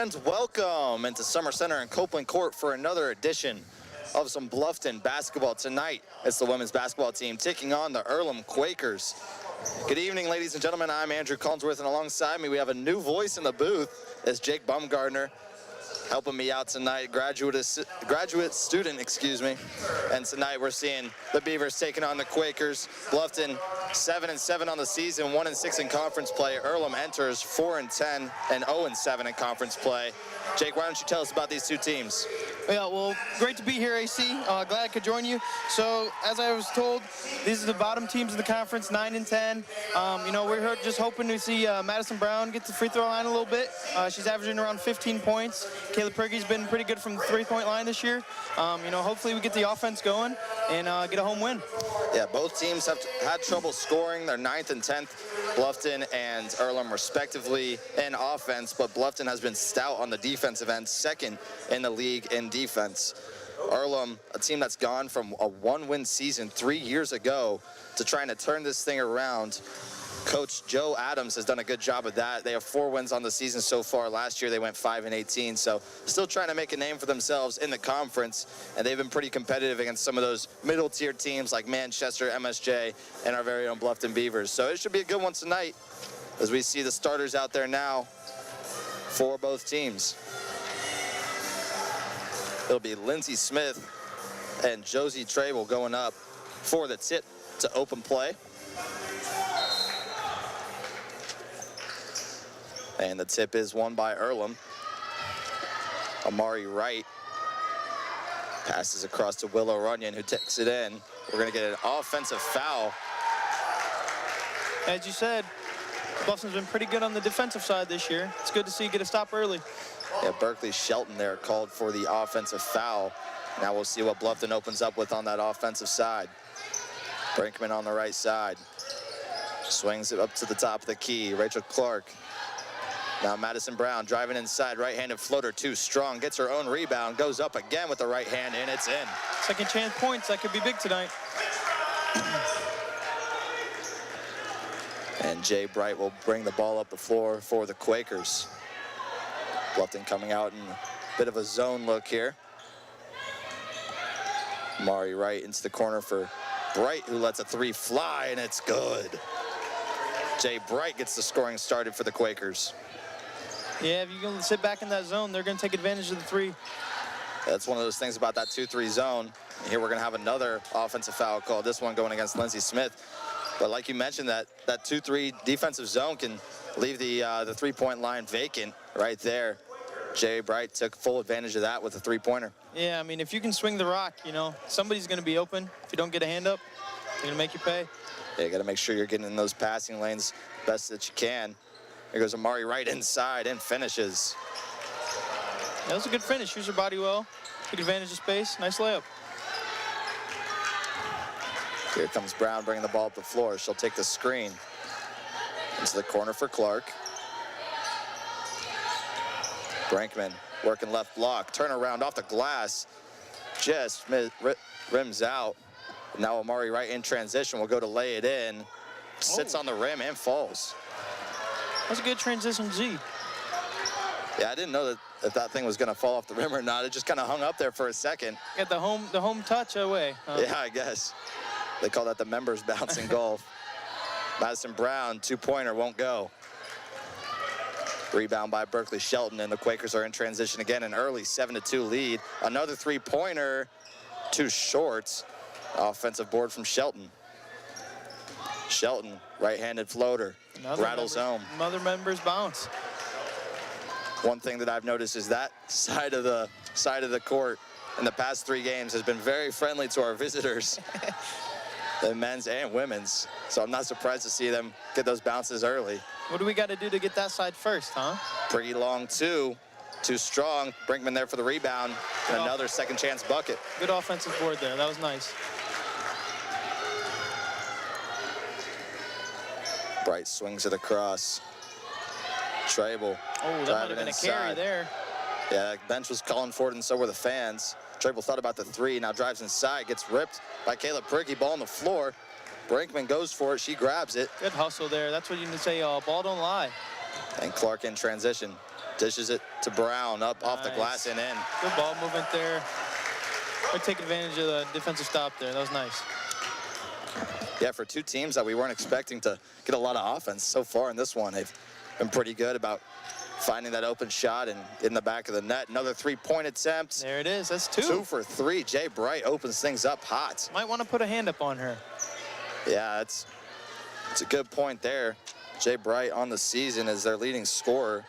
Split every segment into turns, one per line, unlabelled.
And welcome into Summer Center in Copeland Court for another edition of some Bluffton basketball. Tonight, it's the women's basketball team taking on the Earlham Quakers. Good evening, ladies and gentlemen. I'm Andrew Collinsworth, and alongside me, we have a new voice in the booth. It's Jake Baumgartner, helping me out tonight, graduate student, excuse me. And tonight we're seeing the Beavers taking on the Quakers. Bluffton 7-7 on the season, 1-6 in conference play. Earlham enters 4-10 and 0-7 in conference play. Jake, why don't you tell us about these two teams?
Yeah, well, great to be here, AC. Glad I could join you. So, as I was told, these are the bottom teams in the conference, 9 and 10. You know, we're just hoping to see Madison Brown get to the free throw line a little bit. She's averaging around 15 points. Kayla Prigge's been pretty good from the three-point line this year. You know, hopefully we get the offense going and get a home win.
Yeah, both teams have had trouble scoring. They're 9th and 10th, Bluffton and Earlham respectively in offense, but Bluffton has been stout on the defensive end, second in the league in defense. Earlham, a team that's gone from a one-win season 3 years ago to trying to turn this thing around. Coach Joe Adams has done a good job of that. They have 4 wins on the season so far. Last year they went 5-18, so still trying to make a name for themselves in the conference, and they've been pretty competitive against some of those middle-tier teams like Manchester, MSJ, and our very own Bluffton Beavers. So it should be a good one tonight as we see the starters out there now for both teams. It'll be Lindsey Smith and Josie Trable going up for the tip to open play. And the tip is won by Earlham. Amari Wright passes across to Willow Runyon, who takes it in. We're going to get an offensive foul.
As you said, Bluffton's been pretty good on the defensive side this year. It's good to see you get a stop early.
Yeah, Berkeley Shelton there called for the offensive foul. Now we'll see what Bluffton opens up with on that offensive side. Brinkman on the right side. Swings it up to the top of the key. Rachel Clark. Now Madison Brown driving inside, right-handed floater, too strong, gets her own rebound, goes up again with the right hand, and it's in.
Second chance points, that could be big tonight.
And Jay Bright will bring the ball up the floor for the Quakers. Bluffton coming out in a bit of a zone look here. Mari Wright into the corner for Bright, who lets a three fly, and it's good. Jay Bright gets the scoring started for the Quakers.
Yeah, if you can sit back in that zone, they're going to take advantage of the three.
That's one of those things about that 2-3 zone. And here we're going to have another offensive foul call, this one going against Lindsey Smith. But like you mentioned, that 2-3 defensive zone can leave the three-point line vacant right there. Jay Bright took full advantage of that with a three-pointer.
Yeah, I mean, if you can swing the rock, you know, somebody's going to be open. If you don't get a hand up, they're going to make you pay.
Yeah, you got to make sure you're getting in those passing lanes best that you can. Here goes Amari Wright inside and finishes.
That was a good finish. Used her body well. Took advantage of space. Nice layup.
Here comes Brown bringing the ball up the floor. She'll take the screen into the corner for Clark. Brinkman working left block. Turnaround off the glass. Just rims out. Now Amari Wright in transition will go to lay it in. Sits on the rim and falls.
That's a good transition, Z.
Yeah, I didn't know that that thing was going to fall off the rim or not. It just kind of hung up there for a second.
Got the home touch away.
Yeah, I guess. They call that the members bounce in golf. Madison Brown, two-pointer, won't go. Rebound by Berkeley Shelton, and the Quakers are in transition again. An early 7-2 lead. Another three-pointer, too short. Offensive board from Shelton. Shelton, right-handed floater, rattles home.
Another members bounce.
One thing that I've noticed is that side of the court in the past 3 games has been very friendly to our visitors, the men's and women's. So I'm not surprised to see them get those bounces early.
What do we got to do to get that side first, huh?
Pretty long too strong. Brinkman there for the rebound, and another second chance bucket.
Good offensive board there. That was nice.
Bright swings it across. Trable.
Oh, that might have been a carry there.
Yeah, bench was calling for it, and so were the fans. Trable thought about the three, now drives inside, gets ripped by Kayla Prigge. Ball on the floor. Brinkman goes for it, she grabs it.
Good hustle there. That's what you can say, ball don't lie.
And Clark in transition. Dishes it to Brown, up off the glass and in.
Good ball movement there. Or take advantage of the defensive stop there. That was nice.
Yeah, for two teams that we weren't expecting to get a lot of offense so far in this one, they've been pretty good about finding that open shot and in the back of the net. Another three-point attempt.
There it is. That's two.
2 for 3. Jay Bright opens things up hot.
Might want to put a hand up on her.
Yeah, it's a good point there. Jay Bright on the season is their leading scorer.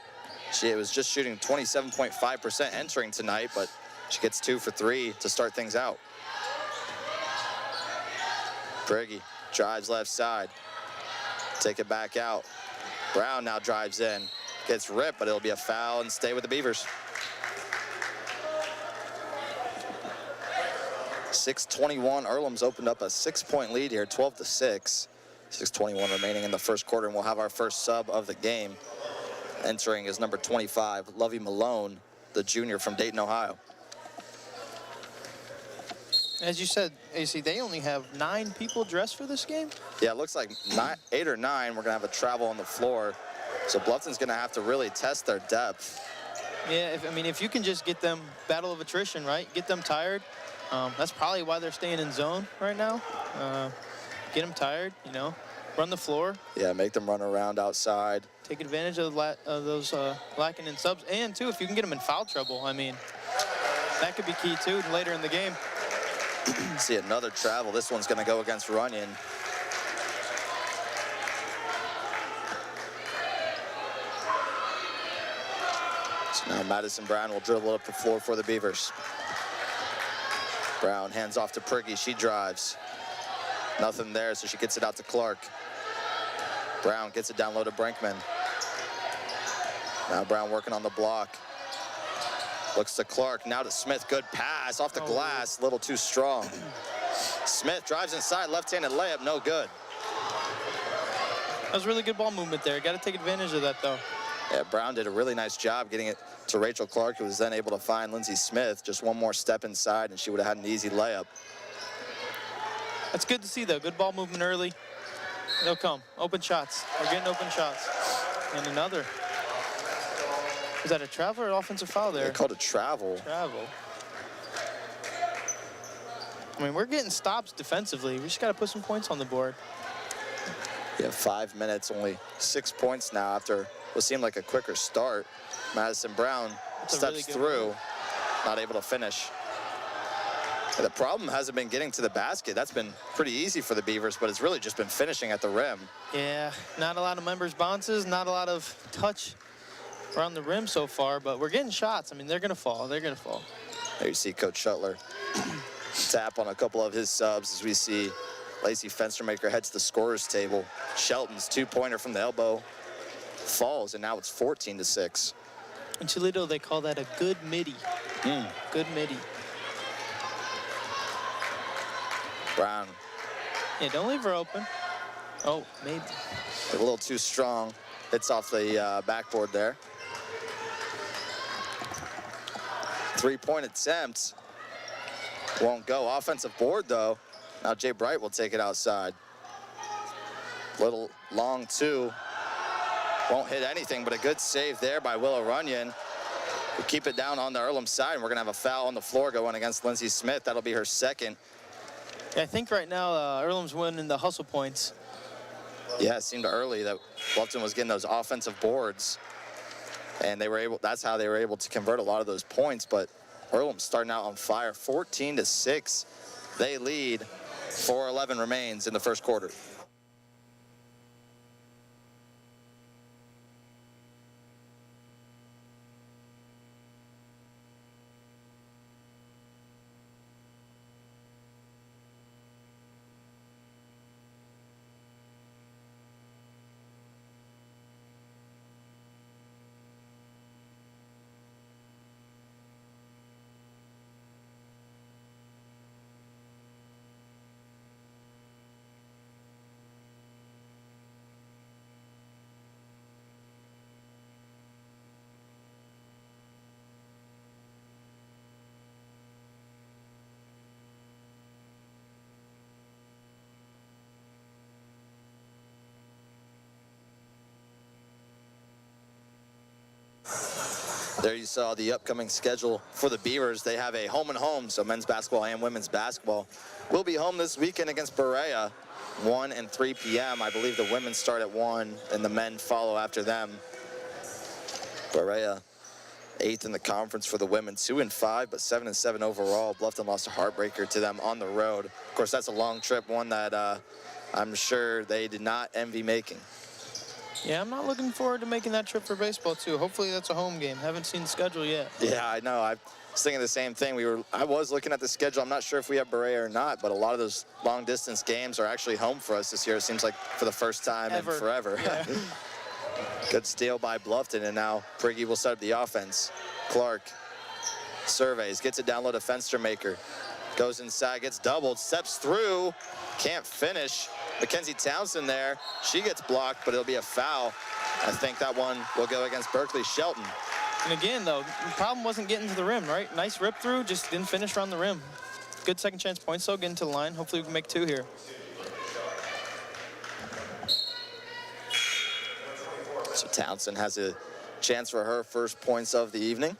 She was just shooting 27.5% entering tonight, but she gets 2 for 3 to start things out. Briggy drives left side. Take it back out. Brown now drives in. Gets ripped, but it'll be a foul and stay with the Beavers. 6:21. Earlham's opened up a 6-point lead here, 12-6. 6:21 remaining in the first quarter, and we'll have our first sub of the game. Entering is number 25, Lovey Malone, the junior from Dayton, Ohio.
As you said, AC, they only have 9 people dressed for this game?
Yeah, it looks like 8 or 9. We're going to have a travel on the floor. So Bluffton's going to have to really test their depth.
Yeah, if you can just get them battle of attrition, right? Get them tired. That's probably why they're staying in zone right now. Get them tired, run the floor.
Yeah, make them run around outside.
Take advantage of those lacking in subs. And, too, if you can get them in foul trouble, that could be key, too, later in the game.
See another travel. This one's going to go against Runyon. So now Madison Brown will dribble up the floor for the Beavers. Brown hands off to Priggy. She drives. Nothing there, so she gets it out to Clark. Brown gets it down low to Brinkman. Now Brown working on the block. Looks to Clark, now to Smith. Good pass off the glass, a little too strong. Smith drives inside, left-handed layup, no good.
That was really good ball movement there. Got to take advantage of that, though.
Yeah, Brown did a really nice job getting it to Rachel Clark, who was then able to find Lindsey Smith. Just one more step inside, and she would have had an easy layup.
That's good to see, though. Good ball movement early. They'll come. Open shots. We're getting open shots. And another. Is that a travel or offensive foul there?
They called a travel.
Travel. We're getting stops defensively. We just got to put some points on the board.
Yeah, 5 minutes, only 6 points now after what seemed like a quicker start. Madison Brown steps through, not able to finish. And the problem hasn't been getting to the basket. That's been pretty easy for the Beavers, but it's really just been finishing at the rim.
Yeah, not a lot of members bounces, not a lot of touch around the rim so far, but we're getting shots. They're going to fall. They're going to fall.
There you see Coach Shuttler tap on a couple of his subs as we see Lacey Fenstermaker head to the scorer's table. Shelton's two-pointer from the elbow falls, and now it's 14-6.
In Toledo, they call that a good midi. Good midi.
Brown.
Yeah, don't leave her open. Oh, maybe.
A little too strong. Hits off the backboard there. Three-point attempt. Won't go. Offensive board, though. Now Jay Bright will take it outside. Little long two. Won't hit anything, but a good save there by Willow Runyon. We keep it down on the Earlham side, and we're going to have a foul on the floor going against Lindsey Smith. That'll be her second.
Yeah, I think right now Earlham's winning the hustle points.
Yeah, it seemed early that Bluffton was getting those offensive boards, and that's how they were able to convert a lot of those points. But Earlham's starting out on fire, 14-6. They lead. 4:11 remains in the first quarter. There you saw the upcoming schedule for the Beavers. They have a home and home, so men's basketball and women's basketball will be home this weekend against Berea, 1 and 3 p.m. I believe the women start at 1 and the men follow after them. Berea, 8th in the conference for the women, 2 and 5, but 7 and 7 overall. Bluffton lost a heartbreaker to them on the road. Of course, that's a long trip, one that I'm sure they did not envy making.
Yeah, I'm not looking forward to making that trip for baseball, too. Hopefully that's a home game. Haven't seen the schedule yet.
Yeah, I know. I was thinking the same thing. I was looking at the schedule. I'm not sure if we have Berea or not, but a lot of those long-distance games are actually home for us this year. It seems like for the first time in forever. Yeah. Good steal by Bluffton, and now Prigge will set up the offense. Clark surveys, gets it down low to Fenstermaker. Goes inside, gets doubled, steps through, can't finish. Mackenzie Townsend there, she gets blocked, but it'll be a foul. I think that one will go against Berkeley Shelton.
And again, though, the problem wasn't getting to the rim, right? Nice rip through, just didn't finish around the rim. Good second chance points, though, getting to the line. Hopefully we can make 2 here.
So Townsend has a chance for her first points of the evening.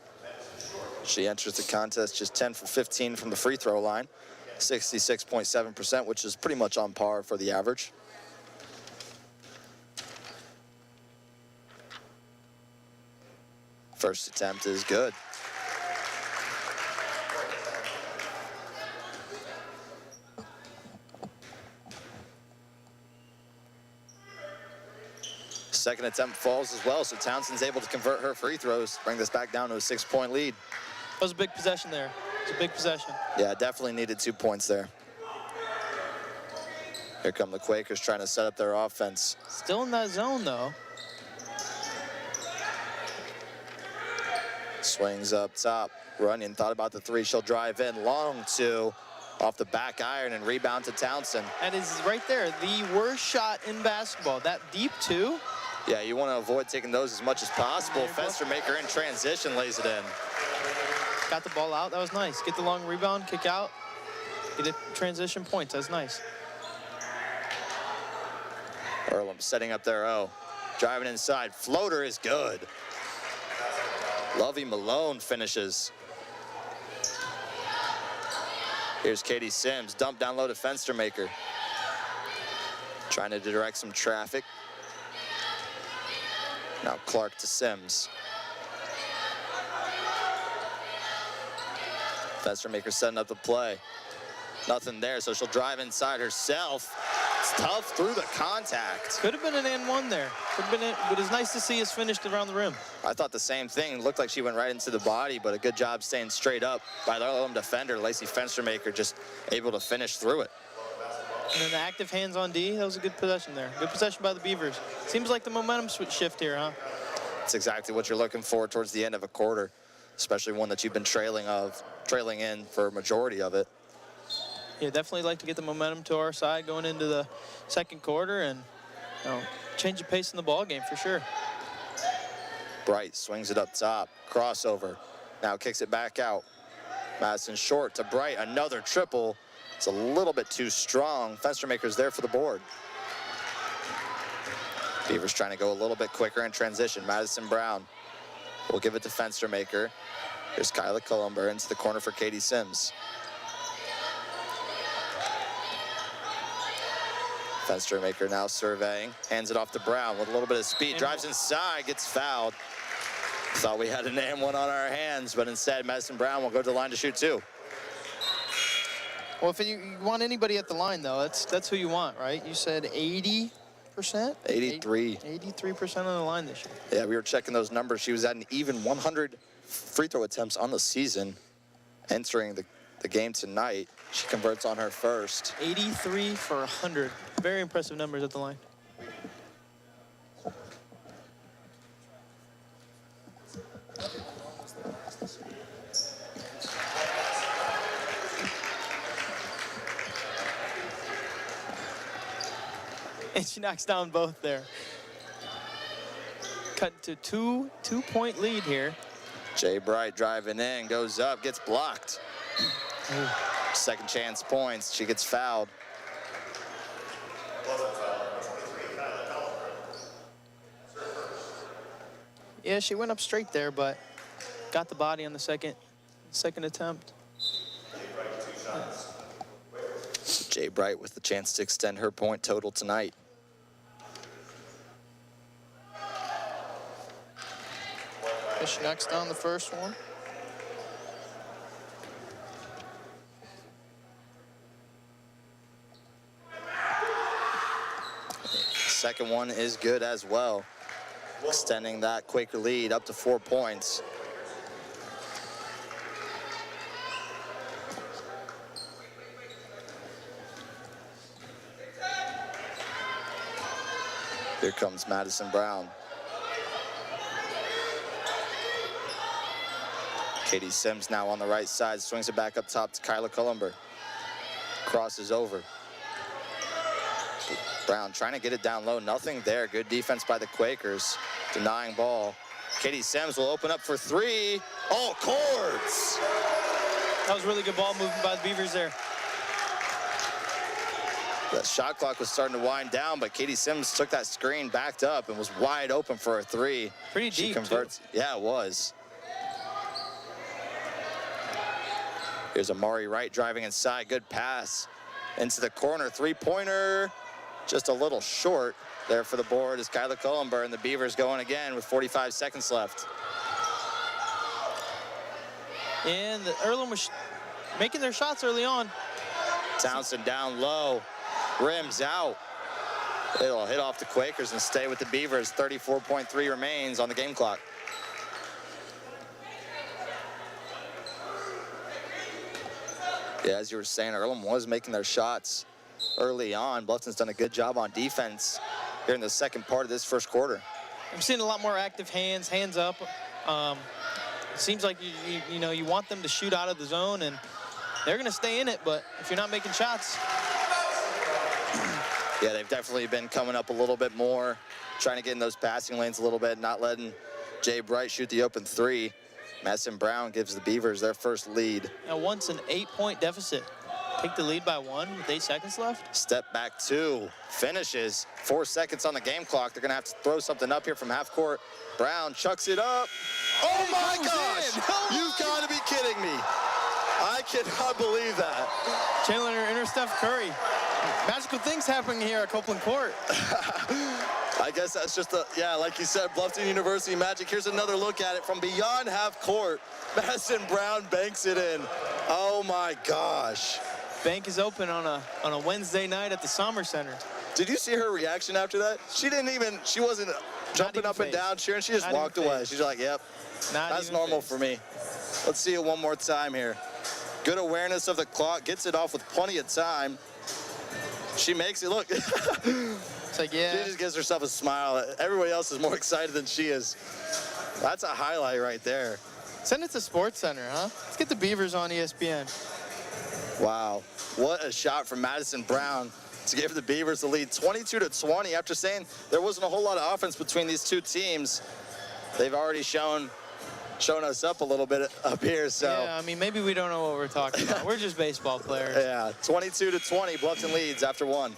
She enters the contest just 10 for 15 from the free throw line, 66.7%, which is pretty much on par for the average. First attempt is good. Second attempt falls as well, so Townsend's able to convert her free throws, bring this back down to a 6-point lead.
That was a big possession there. It was a big possession.
Yeah, definitely needed 2 points there. Here come the Quakers trying to set up their offense.
Still in that zone, though.
Swings up top. Runyon thought about the 3. She'll drive in. Long 2 off the back iron and rebound to Townsend.
That is right there, the worst shot in basketball. That deep 2.
Yeah, you want to avoid taking those as much as possible. Fenstermaker in transition lays it in.
Got the ball out. That was nice. Get the long rebound, kick out, get a transition points. That's nice.
Earlham setting up their O. Driving inside. Floater is good. Lovey Malone finishes. Here's Katie Sims. Dump down low to Fenstermaker. Trying to direct some traffic. Now Clark to Sims. Fenstermaker setting up the play. Nothing there, so she'll drive inside herself. It's tough through the contact.
Could have been an and 1 there. Could have been it, but it's nice to see us finished around the rim.
I thought the same thing. It looked like she went right into the body, but a good job staying straight up by the Earlham defender, Lacey Fenstermaker, just able to finish through it.
And then the active hands on D, that was a good possession there. Good possession by the Beavers. Seems like the momentum shift here, huh?
That's exactly what you're looking for towards the end of a quarter, especially one that you've been trailing in for a majority of it.
Yeah, definitely like to get the momentum to our side going into the second quarter and change the pace in the ball game for sure.
Bright swings it up top, crossover. Now kicks it back out. Madison short to Bright, another triple. It's a little bit too strong. Fenstermaker's there for the board. Beavers trying to go a little bit quicker in transition. Madison Brown will give it to Fenstermaker. Here's Kyla Columber into the corner for Katie Sims. Fenstermaker now surveying, hands it off to Brown with a little bit of speed, drives inside, gets fouled. Thought we had an and 1 on our hands, but instead Madison Brown will go to the line to shoot 2.
Well, if you want anybody at the line, though, that's who you want, right? You said 80%?
83.
83% on the line this year.
Yeah, we were checking those numbers. She was at an even 100 free throw attempts on the season. Entering the game tonight, she converts on her first.
83 for 100. Very impressive numbers at the line. And she knocks down both there. Cut to two-point lead here.
Jay Bright driving in, goes up, gets blocked.
Ooh.
Second chance points, she gets fouled.
Yeah, she went up straight there, but got the body on the second attempt.
Jay Bright with the chance to extend her point total tonight.
Fish next on the first one.
Second one is good as well, extending that Quaker lead up to 4 points. Here comes Madison Brown. Katie Sims now on the right side, swings it back up top to Kyla Cullenber. Crosses over. Brown trying to get it down low, nothing there. Good defense by the Quakers, denying ball. Katie Sims will open up for three. Oh, cords!
That was really good ball movement by the Beavers there.
The shot clock was starting to wind down, but Katie Sims took that screen, backed up, and was wide open for a three.
Pretty
She
deep,
converts.
too.
Yeah, it was. Here's Amari Wright driving inside. Good pass into the corner. Three-pointer. Just a little short there for the board as Kyla Cullenber, and the Beavers going again with 45 seconds left.
And the Earlham was making their shots early on.
Townsend down low, rims out. It'll hit off the Quakers and stay with the Beavers. 34.3 remains on the game clock. Yeah, as you were saying, Earlham was making their shots early on. Bluffton's done a good job on defense here in the second part of this first quarter.
I'm seeing a lot more active hands up. It seems like you want them to shoot out of the zone, and they're going to stay in it, but if you're not making shots.
Yeah, they've definitely been coming up a little bit more, trying to get in those passing lanes a little bit, not letting Jay Bright shoot the open three. Madison Brown gives the Beavers their first lead.
Now once an 8-point deficit. Take the lead by 1 with 8 seconds left.
Step back 2, finishes. 4 seconds on the game clock. They're gonna have to throw something up here from half court. Brown chucks it up. Oh my gosh! You've got to be kidding me. I cannot believe that.
Chandler inner Steph Curry. Magical things happening here at Copeland Court.
I guess that's just like you said, Bluffton University magic. Here's another look at it from beyond half court. Madison Brown banks it in. Oh my gosh.
Bank is open on a Wednesday night at the Sommer Center.
Did you see her reaction after that? She wasn't jumping up and down cheering. She just walked away. She's like, yep, that's normal for me. Let's see it one more time here. Good awareness of the clock, gets it off with plenty of time. She makes it look.
It's like, yeah.
She just gives herself a smile. Everybody else is more excited than she is. That's a highlight right there.
Send it to Sports Center, huh? Let's get the Beavers on ESPN.
Wow, what a shot from Madison Brown to give the Beavers the lead, 22-20. After saying there wasn't a whole lot of offense between these two teams, they've already shown us up a little bit up here. So
yeah, I mean, maybe we don't know what we're talking about. We're just baseball players.
Yeah, 22-20. Bluffton leads after 1.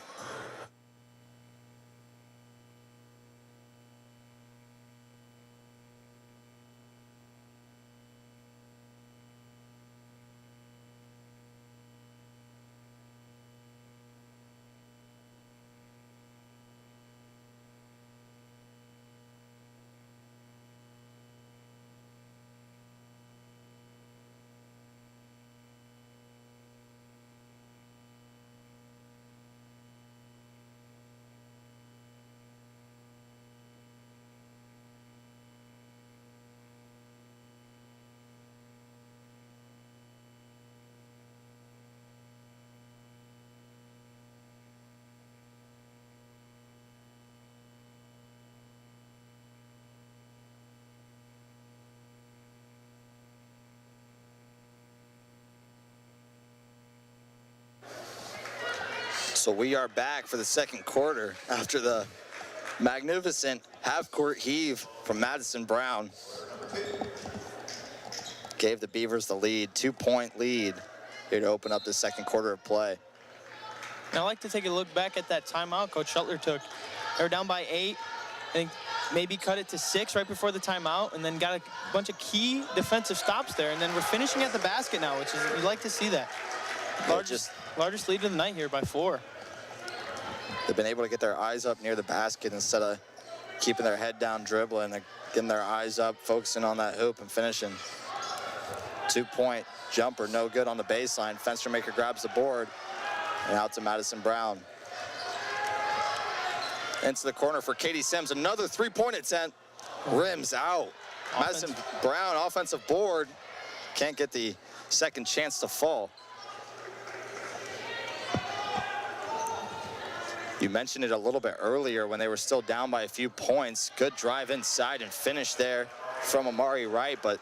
So we are back for the second quarter after the magnificent half-court heave from Madison Brown. Gave the Beavers the lead, 2-point lead here to open up the second quarter of play.
And I like to take a look back at that timeout Coach Shuttler took. They were down by 8. I think maybe cut it to 6 right before the timeout, and then got a bunch of key defensive stops there. And then we're finishing at the basket now, which is, you like to see that. Largest lead of the night here by 4.
They've been able to get their eyes up near the basket instead of keeping their head down dribbling. They're getting their eyes up, focusing on that hoop and finishing. 2-point jumper, no good on the baseline. Fenstermaker grabs the board and out to Madison Brown. Into the corner for Katie Sims. Another 3-point attempt. Rims out. Madison Brown, offensive board. Can't get the second chance to fall. You mentioned it a little bit earlier when they were still down by a few points. Good drive inside and finish there from Amari Wright, but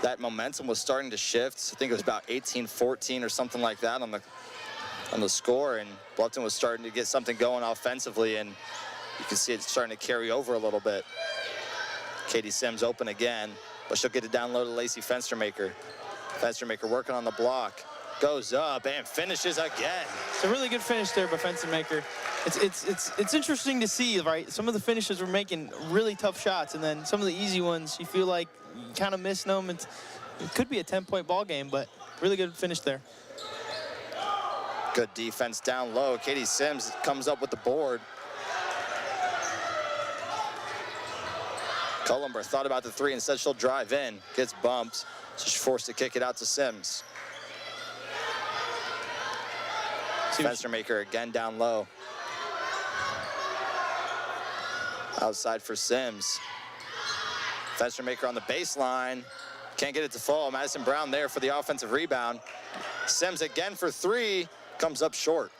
that momentum was starting to shift. I think it was about 18-14 or something like that on the score, and Bluffton was starting to get something going offensively, and you can see it starting to carry over a little bit. Katie Sims open again, but she'll get it down low to Lacey Fenstermaker. Fenstermaker working on the block. Goes up and finishes again.
It's a really good finish there by Fenstermaker. It's interesting to see, right? Some of the finishes were making really tough shots, and then some of the easy ones, you feel like you kind of missed them. It could be a 10-point ball game, but really good finish there.
Good defense down low. Katie Sims comes up with the board. Cullenberg thought about the 3. Instead, she'll drive in. Gets bumped, so she's forced to kick it out to Sims. Fenstermaker again down low. Outside for Sims. Fenstermaker on the baseline. Can't get it to fall. Madison Brown there for the offensive rebound. Sims again for 3. Comes up short.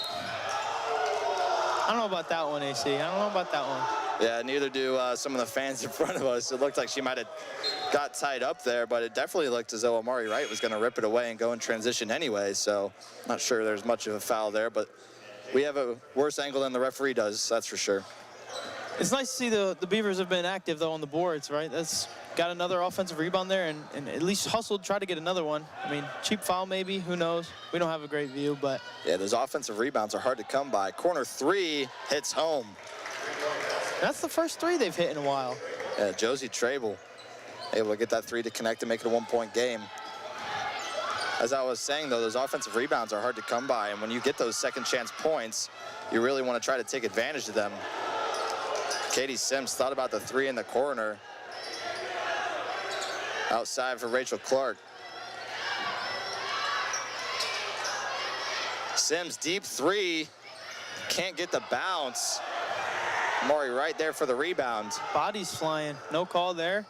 I don't know about that one, AC. I don't know about that one.
Yeah, neither do some of the fans in front of us. It looked like she might have got tied up there, but it definitely looked as though Amari Wright was going to rip it away and go in transition anyway, so not sure there's much of a foul there, but we have a worse angle than the referee does, that's for sure.
It's nice to see the Beavers have been active, though, on the boards, right? That's got another offensive rebound there, and at least hustled, try to get another one. I mean, cheap foul maybe, who knows? We don't have a great view, but...
Yeah, those offensive rebounds are hard to come by. Corner 3 hits home.
That's the first 3 they've hit in a while.
Yeah, Josie Trable able to get that 3 to connect and make it a 1-point game. As I was saying, though, those offensive rebounds are hard to come by, and when you get those second chance points, you really want to try to take advantage of them. Katie Sims thought about the 3 in the corner. Outside for Rachel Clark. Sims deep 3. Can't get the bounce. Maury right there for the rebound.
Body's flying. No call there.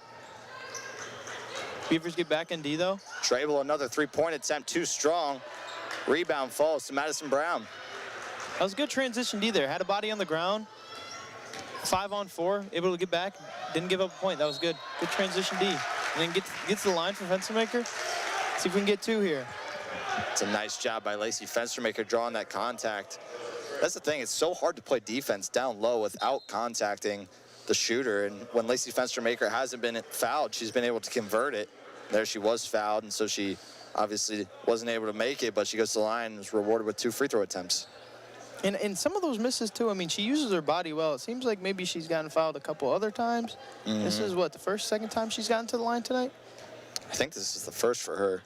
Beavers get back in D, though.
Trable, another 3-point attempt, too strong. Rebound falls to Madison Brown.
That was a good transition D there. Had a body on the ground. 5-on-4, able to get back. Didn't give up a point. That was good. Good transition D. And then gets to the line for Fenstermaker. See if we can get 2 here.
It's a nice job by Lacey Fenstermaker drawing that contact. That's the thing, it's so hard to play defense down low without contacting the shooter. And when Lacey Fenstermaker hasn't been fouled, she's been able to convert it. There she was fouled, and so she obviously wasn't able to make it, but she goes to the line and is rewarded with 2 free throw attempts.
And some of those misses, too, I mean, she uses her body well. It seems like maybe she's gotten fouled a couple other times. This is, what, the second time she's gotten to the line tonight?
I think this is the first for her.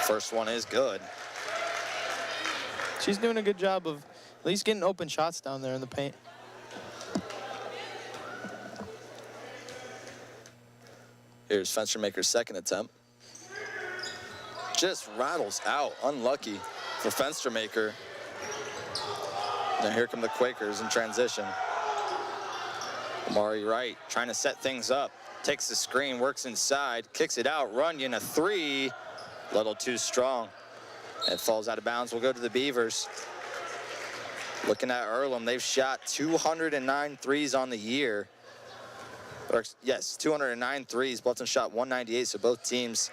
First one is good.
She's doing a good job of at least getting open shots down there in the paint.
Here's Fenstermaker's second attempt. Just rattles out, unlucky for Fenstermaker. Now here come the Quakers in transition. Amari Wright trying to set things up. Takes the screen, works inside, kicks it out. Runyon, a 3. Little too strong. It falls out of bounds. We'll go to the Beavers. Looking at Earlham, they've shot 209 threes on the year. Or, yes, 209 threes. Bluffton shot 198, so both teams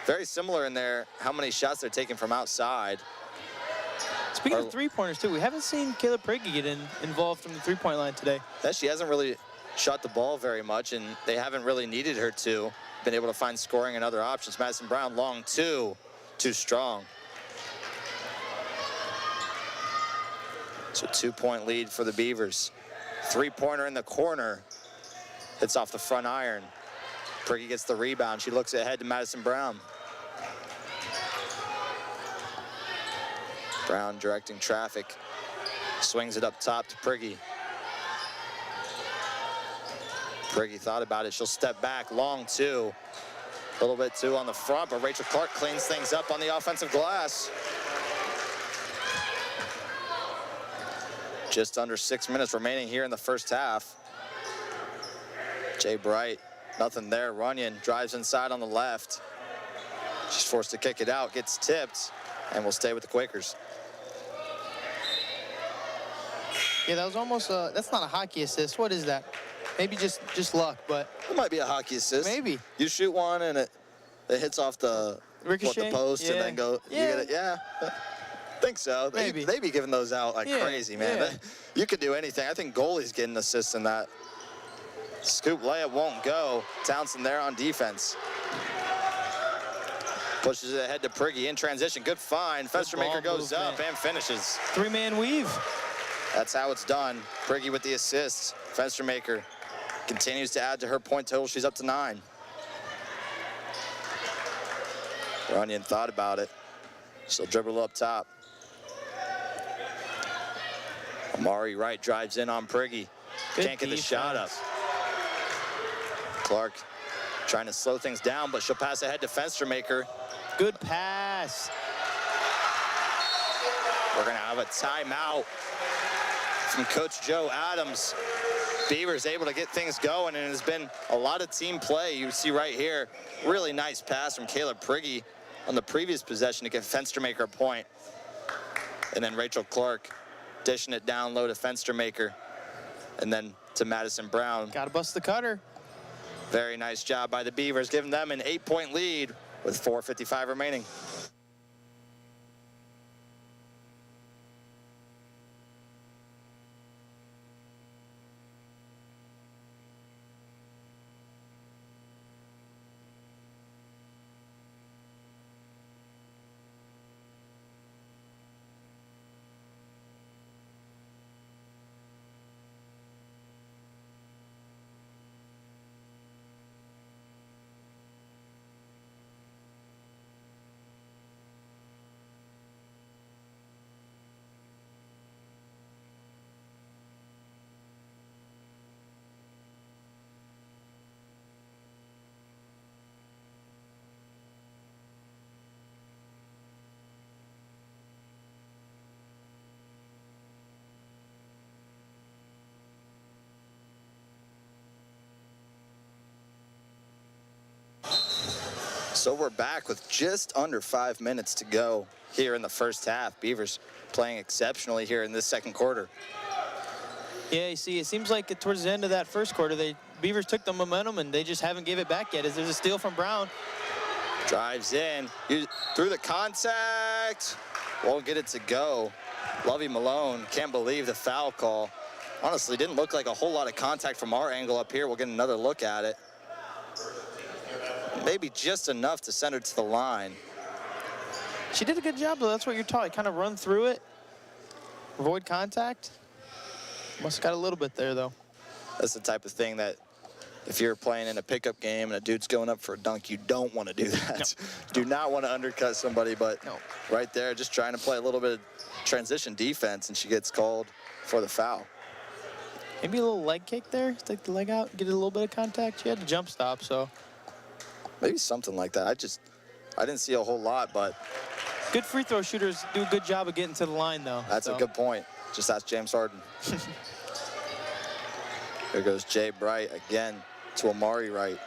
very similar in there, how many shots they're taking from outside.
Speaking of three-pointers, too, we haven't seen Kayla Prigge get involved from the three-point line today.
That she hasn't really shot the ball very much, and they haven't really needed her to. Been able to find scoring and other options. Madison Brown, long 2, too strong. So 2-point lead for the Beavers. 3-pointer in the corner. Hits off the front iron. Prigge gets the rebound. She looks ahead to Madison Brown. Brown directing traffic. Swings it up top to Prigge. Prigge thought about it. She'll step back. Long two. A little bit too on the front, but Rachel Clark cleans things up on the offensive glass. Just under 6 minutes remaining here in the first half. Jay Bright, nothing there. Runyon drives inside on the left. She's forced to kick it out, gets tipped, and will stay with the Quakers.
Yeah, that was almost that's not a hockey assist. What is that? Maybe just luck, but
It might be a hockey assist.
maybe.
You shoot one and it hits off the
Ricochet?
the post
Yeah.
and then go.
Yeah.
You get it? Yeah. Think so.
Maybe.
They be giving those out like
Yeah,
crazy, man.
yeah.
You could do anything. I think goalies getting assists in that. Scoop layup won't go. Townsend there on defense. Pushes it ahead to Prigge in transition. Good find. Festermaker goes up and finishes.
3-man weave.
That's how it's done. Prigge with the assist. Festermaker continues to add to her point total. She's up to 9. Runyon thought about it. She'll dribble up top. Amari Wright drives in on Prigge.
Good
Can't get the shot up.
defense.
Clark trying to slow things down, but she'll pass ahead to Festermaker.
Good pass.
We're gonna have a timeout from Coach Joe Adams. Beavers able to get things going, and it has been a lot of team play. You see right here, really nice pass from Caleb Prigge on the previous possession to get Fenstermaker a point. And then Rachel Clark dishing it down low to Fenstermaker, and then to Madison Brown.
Gotta bust the cutter.
Very nice job by the Beavers, giving them an 8-point lead with 4:55 remaining. So we're back with just under 5 minutes to go here in the first half. Beavers playing exceptionally here in this second quarter.
Yeah, you see, it seems like towards the end of that first quarter, Beavers took the momentum and they just haven't gave it back yet. As there's a steal from Brown.
Drives in, through the contact, won't get it to go. Lovey Malone can't believe the foul call. Honestly, didn't look like a whole lot of contact from our angle up here. We'll get another look at it. Maybe just enough to send her to the line.
She did a good job, though. That's what you're taught. Kind of run through it, avoid contact. Must have got a little bit there, though.
That's the type of thing that if you're playing in a pickup game and a dude's going up for a dunk, you don't want to do that. No. Do not want to undercut somebody, but
no.
Right there, just trying to play a little bit of transition defense, and she gets called for the foul.
Maybe a little leg kick there. Take the leg out, get a little bit of contact. She had to jump stop, so.
Maybe something like that. I didn't see a whole lot, but.
Good free throw shooters do a good job of getting to the line, though.
That's a good point. Just ask James Harden. Here goes Jay Bright again to Amari Wright.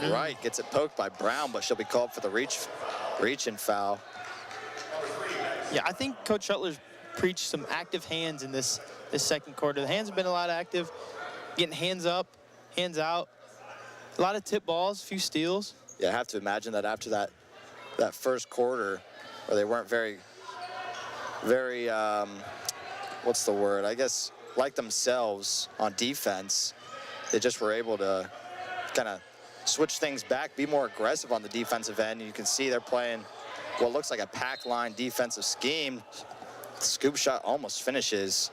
Wright gets it poked by Brown, but she'll be called for the reach-in foul.
Yeah, I think Coach Shuttler's preached some active hands in this second quarter. The hands have been a lot active, getting hands up, hands out. A lot of tip balls, a few steals.
Yeah, I have to imagine that after that first quarter, where they weren't very, what's the word? I guess like themselves on defense, they just were able to kind of switch things back, be more aggressive on the defensive end. You can see they're playing what looks like a pack line defensive scheme. Scoop shot almost finishes.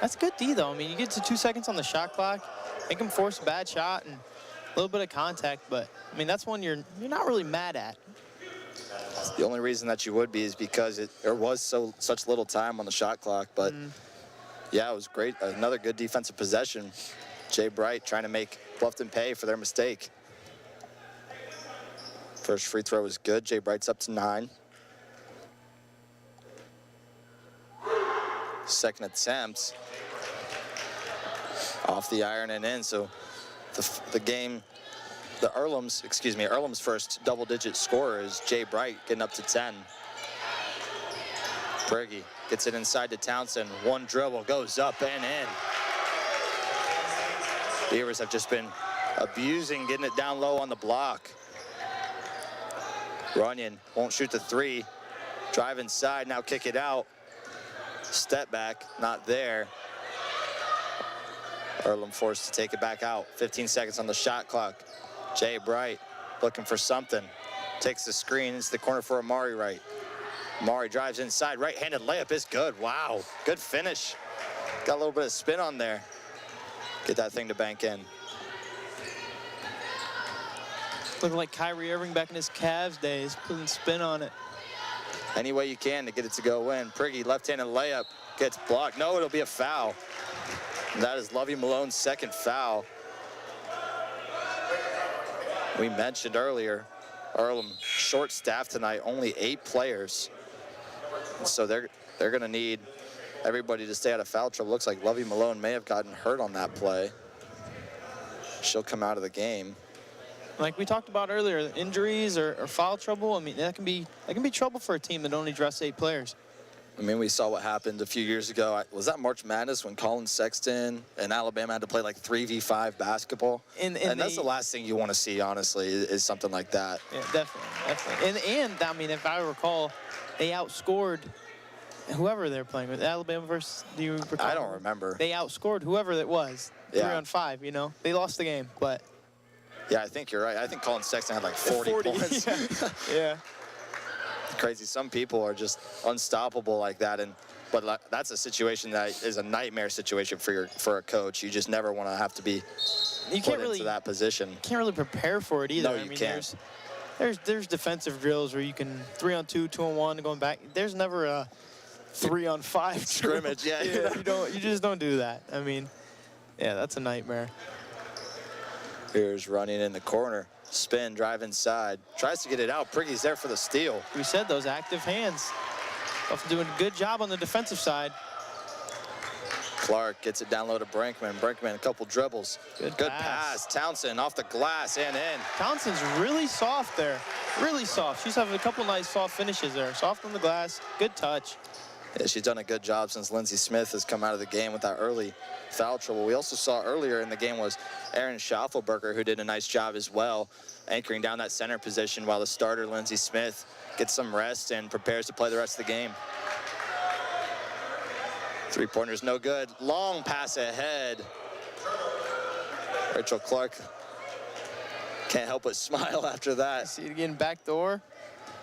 That's good D, though. I mean, you get to 2 seconds on the shot clock, make him force a bad shot and a little bit of contact, but, I mean, that's one you're not really mad at.
The only reason that you would be is because there was such little time on the shot clock, but yeah, it was great. Another good defensive possession. Jay Bright trying to make Bluffton pay for their mistake. First free throw was good. Jay Bright's up to 9. Second attempt. Off the iron and in, so Earlham's first double-digit scorer is Jay Bright, getting up to 10. Prigge gets it inside to Townsend. One dribble, goes up and in. Beavers have just been abusing, getting it down low on the block. Runyon won't shoot the 3. Drive inside, now kick it out. Step back, not there. Earlham forced to take it back out. 15 seconds on the shot clock. Jay Bright looking for something. Takes the screen into the corner for Amari Wright. Amari drives inside. Right-handed layup is good. Wow, good finish. Got a little bit of spin on there. Get that thing to bank in.
Looking like Kyrie Irving back in his Cavs days, putting spin on it.
Any way you can to get it to go in. Prigge, left-handed layup, gets blocked. No, it'll be a foul. And that is Lovey Malone's second foul. We mentioned earlier, Earlham short staff tonight, only 8 players. So they're going to need everybody to stay out of foul trouble. Looks like Lovey Malone may have gotten hurt on that play. She'll come out of the game.
Like we talked about earlier, injuries or foul trouble, I mean, that can be trouble for a team that only dress 8 players.
I mean, we saw what happened a few years ago. Was that March Madness when Colin Sexton and Alabama had to play like 3v5 basketball? And that's the last thing you want to see, honestly, is something like that.
Yeah, definitely. And I mean, if I recall, they outscored whoever they're playing with. Alabama versus, do you recall?
I don't remember.
They outscored whoever it was, 3 on 5, you know. They lost the game, but.
Yeah, I think you're right. I think Colin Sexton had like 40 points.
Yeah.
Crazy. Some people are just unstoppable like that, but that's a situation that is a nightmare situation for a coach. You just never want to have to be put into that position.
You can't really prepare for it either.
No, you can't.
There's defensive drills where you can 3-on-2, 2-on-1, going back. There's never a 3-on-5
scrimmage. Yeah,
you just don't do that. I mean, yeah, that's a nightmare.
Here's running in the corner. Spin, drive inside. Tries to get it out. Prigge's there for the steal.
We said those active hands. Buffalo doing a good job on the defensive side.
Clark gets it down low to Brinkman. Brinkman, a couple dribbles. Good pass. Townsend off the glass and in.
Townsend's really soft there. Really soft. She's having a couple nice soft finishes there. Soft on the glass. Good touch.
Yeah, she's done a good job since Lindsey Smith has come out of the game with that early foul trouble. We also saw earlier in the game was Aaron Schaffelberger, who did a nice job as well, anchoring down that center position while the starter, Lindsey Smith, gets some rest and prepares to play the rest of the game. 3-pointer's no good. Long pass ahead. Rachel Clark can't help but smile after that.
See it again, back door,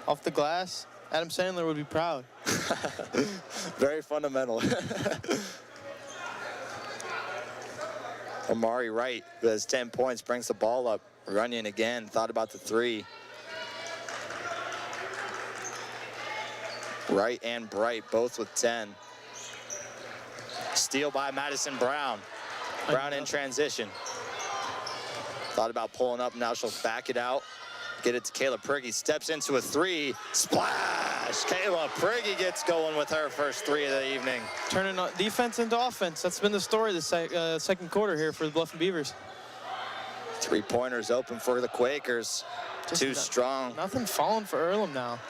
off the glass. Adam Sandler would be proud.
Very fundamental. Amari Wright, who has 10 points, brings the ball up. Runyon again, thought about the 3. Wright and Bright, both with 10. Steal by Madison Brown. Brown in transition. Thought about pulling up, now she'll back it out. Get it to Kayla Prigge, steps into a 3, splash! Kayla Prigge gets going with her first 3 of the evening.
Turning defense into offense. That's been the story this second quarter here for the Bluffton Beavers.
3-pointers open for the Quakers. Too strong.
Nothing falling for Earlham now.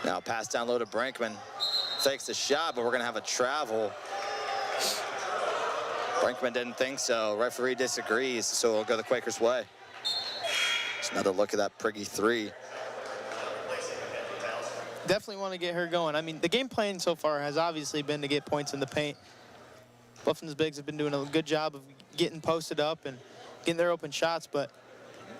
Now pass down low to Brinkman. Fakes the shot, but we're gonna have a travel. Brinkman didn't think so. Referee disagrees, so it'll go the Quakers' way. Another look at that Prigge 3.
Definitely want to get her going. I mean, the game plan so far has obviously been to get points in the paint. Bluffton's bigs have been doing a good job of getting posted up and getting their open shots, but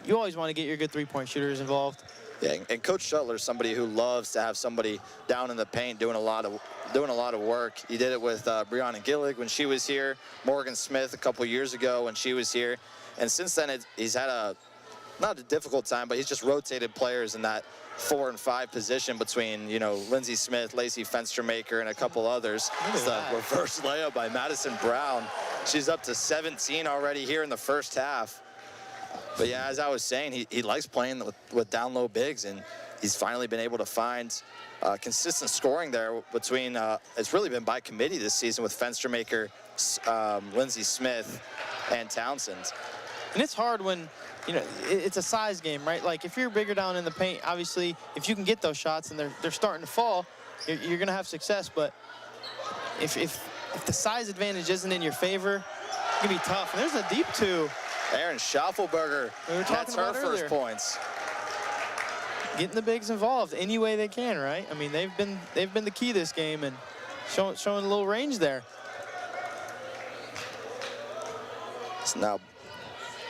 you always want to get your good 3-point shooters involved.
Yeah, and Coach Shuttler is somebody who loves to have somebody down in the paint doing a lot of work. He did it with Brianna Gillig when she was here, Morgan Smith a couple years ago when she was here, and since then he's had not a difficult time, but he's just rotated players in that 4 and 5 position between, you know, Lindsey Smith, Lacey Fenstermaker, and a couple others. It's the reverse layup by Madison Brown. She's up to 17 already here in the first half. But yeah, as I was saying, he likes playing with down low bigs, and he's finally been able to find consistent scoring there between, it's really been by committee this season with Fenstermaker, Lindsey Smith, and Townsend.
And it's hard when, you know, it's a size game, right? Like if you're bigger down in the paint, obviously, if you can get those shots and they're starting to fall, you're gonna have success. But if the size advantage isn't in your favor, it can be tough. And there's a deep 2.
Aaron Schaffelberger, that's her first points.
Getting the bigs involved any way they can, right? I mean, they've been the key this game and showing a little range there.
So now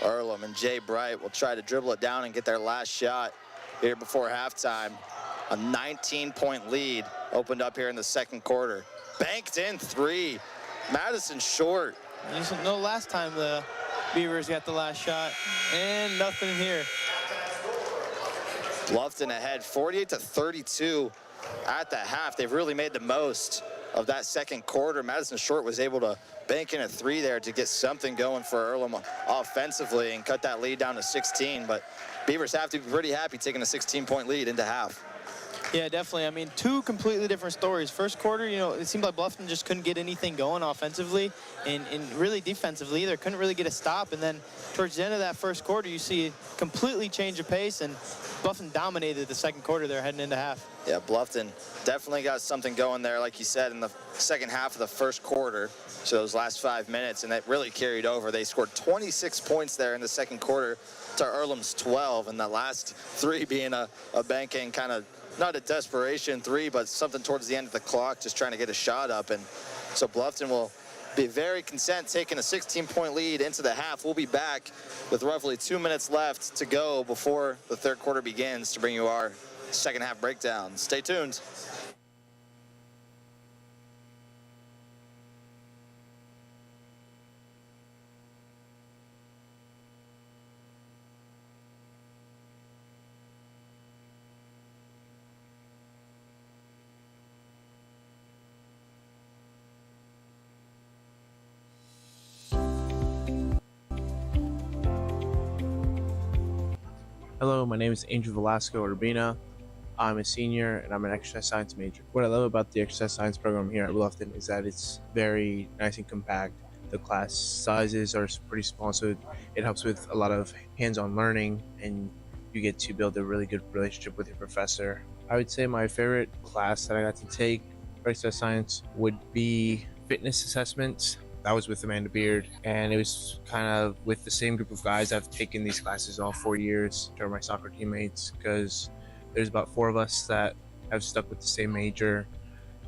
Earlham and Jay Bright will try to dribble it down and get their last shot here before halftime. A 19-point lead opened up here in the second quarter. Banked in 3. Madison Short.
You should know last time the Beavers got the last shot, and nothing here.
Bluffton ahead 48-32 at the half. They've really made the most of that second quarter. Madison Short was able to bank in a 3 there to get something going for Earlham offensively and cut that lead down to 16. But Beavers have to be pretty happy taking a 16-point lead into half.
Yeah, definitely. I mean, 2 completely different stories. First quarter, you know, it seemed like Bluffton just couldn't get anything going offensively and really defensively either. Couldn't really get a stop. And then towards the end of that first quarter, you see a completely change of pace, and Bluffton dominated the second quarter there heading into half.
Yeah, Bluffton definitely got something going there, like you said, in the second half of the first quarter, so those last 5 minutes, and that really carried over. They scored 26 points there in the second quarter to Earlham's 12, and that last 3 being a banking kind of, not a desperation 3, but something towards the end of the clock, just trying to get a shot up. And so Bluffton will be very content taking a 16-point lead into the half. We'll be back with roughly 2 minutes left to go before the third quarter begins to bring you our second half breakdown. Stay tuned.
Hello, my name is Angel Velasco Urbina. I'm a senior and I'm an exercise science major. What I love about the exercise science program here at Bluffton is that it's very nice and compact. The class sizes are pretty small, so it helps with a lot of hands-on learning, and you get to build a really good relationship with your professor. I would say my favorite class that I got to take for exercise science would be fitness assessments. That was with Amanda Beard, and it was kind of with the same group of guys I've taken these classes all 4 years. They're my soccer teammates, because there's about 4 of us that have stuck with the same major.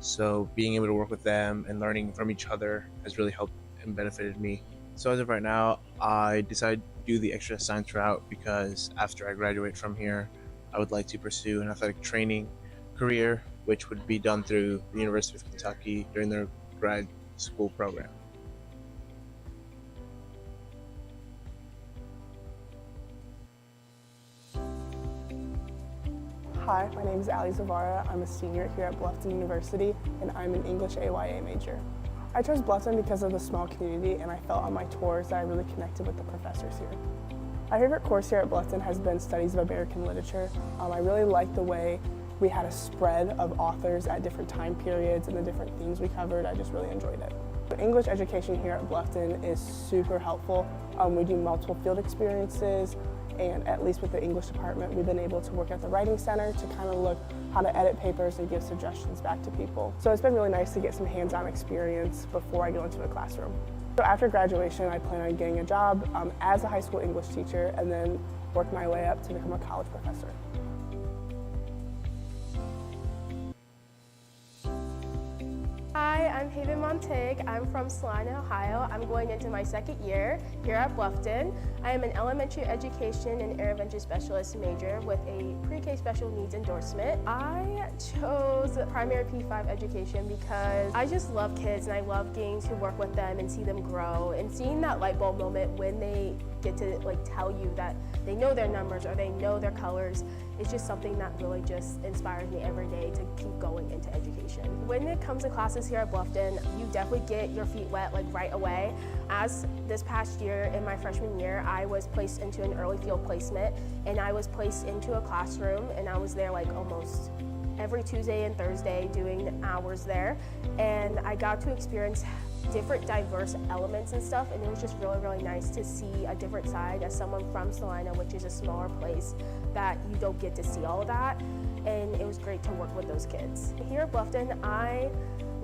So being able to work with them and learning from each other has really helped and benefited me. So as of right now, I decided to do the exercise science route because after I graduate from here, I would like to pursue an athletic training career, which would be done through the University of Kentucky during their grad school program.
Hi, my name is Ali Zavara. I'm a senior here at Bluffton University, and I'm an English AYA major. I chose Bluffton because of the small community, and I felt on my tours that I really connected with the professors here. My favorite course here at Bluffton has been Studies of American Literature. I really liked the way we had a spread of authors at different time periods and the different themes we covered. I just really enjoyed it. The English education here at Bluffton is super helpful. We do multiple field experiences, and at least with the English department, we've been able to work at the Writing Center to kind of look how to edit papers and give suggestions back to people. So it's been really nice to get some hands-on experience before I go into a classroom. So after graduation, I plan on getting a job as a high school English teacher and then work my way up to become a college professor.
Hi, Hi, I'm Haven Montague. I'm from Salina, Ohio. I'm going into my second year here at Bluffton. I am an elementary education and intervention specialist major with a pre-K special needs endorsement. I chose primary P5 education because I just love kids and I love getting to work with them and see them grow and seeing that light bulb moment when they get to tell you that they know their numbers or they know their colors. It's just something that really just inspires me every day to keep going into education. When it comes to classes here at Bluffton, you definitely get your feet wet right away. As this past year in my freshman year, I was placed into an early field placement and I was placed into a classroom and I was there almost every Tuesday and Thursday doing hours there, and I got to experience different diverse elements and stuff, and it was just really nice to see a different side as someone from Salina, which is a smaller place that you don't get to see all of that, and it was great to work with those kids. Here at Bluffton, I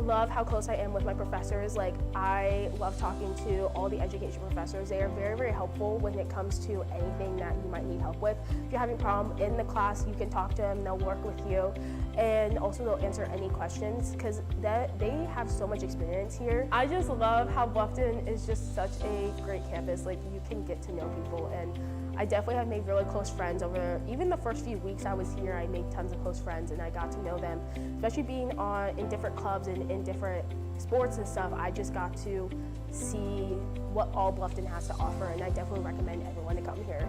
love how close I am with my professors. I love talking to all the education professors. They are very helpful when it comes to anything that you might need help with. If you're having a problem in the class, you can talk to them, they'll work with you, and also they'll answer any questions because they have so much experience here. I just love how Bluffton is just such a great campus. You can get to know people, and I definitely have made really close friends over even the first few weeks I was here. I made tons of close friends and I got to know them, especially being in different clubs and in different sports and stuff. I just got to see what all Bluffton has to offer, and I definitely recommend everyone to come here.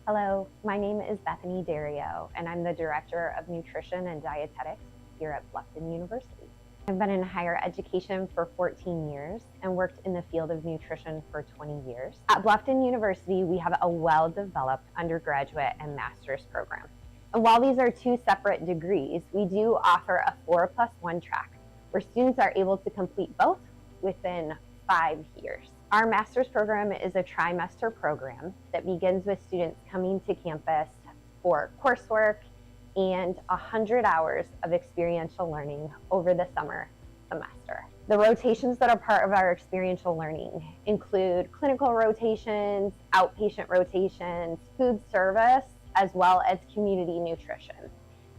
Hello, my name is Bethany Dario, and I'm the Director of Nutrition and Dietetics here at Bluffton University. I've been in higher education for 14 years and worked in the field of nutrition for 20 years. At Bluffton University, we have a well-developed undergraduate and master's program. And while these are two separate degrees, we do offer a 4+1 track where students are able to complete both within 5 years. Our master's program is a trimester program that begins with students coming to campus for coursework and 100 hours of experiential learning over the summer semester. The rotations that are part of our experiential learning include clinical rotations, outpatient rotations, food service, as well as community nutrition.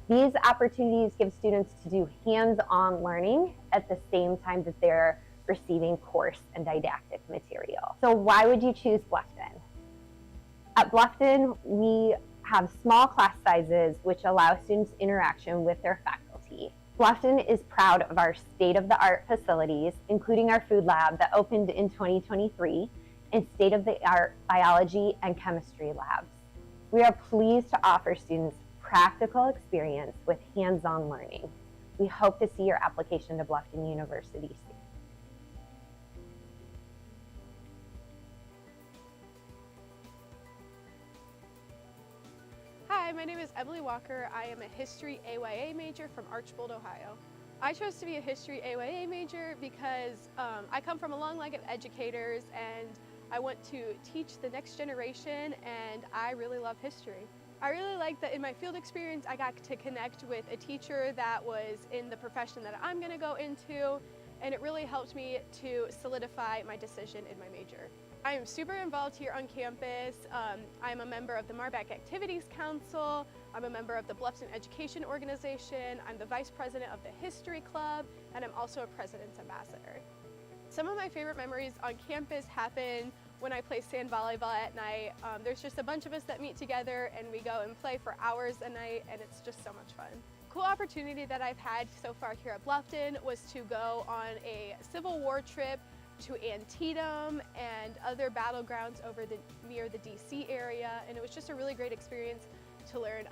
These opportunities give students to do hands-on learning at the same time that they're receiving course and didactic material. So why would you choose Bluffton? At Bluffton, we have small class sizes which allow students interaction with their faculty. Bluffton is proud of our state-of-the-art facilities, including our food lab that opened in 2023 and state-of-the-art biology and chemistry labs. We are pleased to offer students practical experience with hands-on learning. We hope to see your application to Bluffton University soon.
Hi, my name is Emily Walker. I am a History AYA major from Archbold, Ohio. I chose to be a History AYA major because I come from a long line of educators and I want to teach the next generation, and I really love history. I really like that in my field experience I got to connect with a teacher that was in the profession that I'm going to go into, and it really helped me to solidify my decision in my major. I am super involved here on campus. I'm a member of the Marbeck Activities Council. I'm a member of the Bluffton Education Organization. I'm the vice president of the History Club, and I'm also a president's ambassador. Some of my favorite memories on campus happen when I play sand volleyball at night. There's just a bunch of us that meet together and we go and play for hours a night, and it's just so much fun. Cool opportunity that I've had so far here at Bluffton was to go on a Civil War trip to Antietam and other battlegrounds over near the DC area, and it was just a really great experience to learn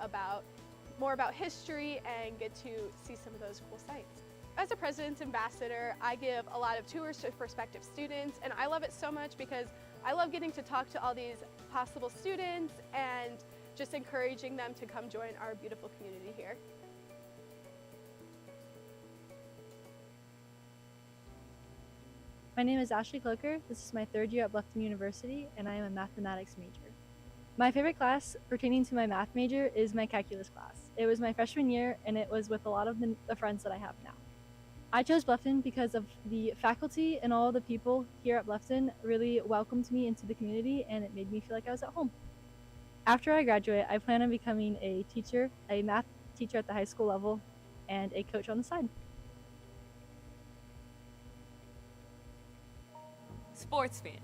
more about history and get to see some of those cool sites. As a President's Ambassador, I give a lot of tours to prospective students, and I love it so much because I love getting to talk to all these possible students and just encouraging them to come join our beautiful community here.
My name is Ashley Cloker. This is my third year at Bluffton University, and I am a mathematics major. My favorite class pertaining to my math major is my calculus class. It was my freshman year, and it was with a lot of the friends that I have now. I chose Bluffton because of the faculty and all the people here at Bluffton really welcomed me into the community, and it made me feel like I was at home. After I graduate, I plan on becoming a teacher, a math teacher at the high school level, and a coach on the side.
Sports fans.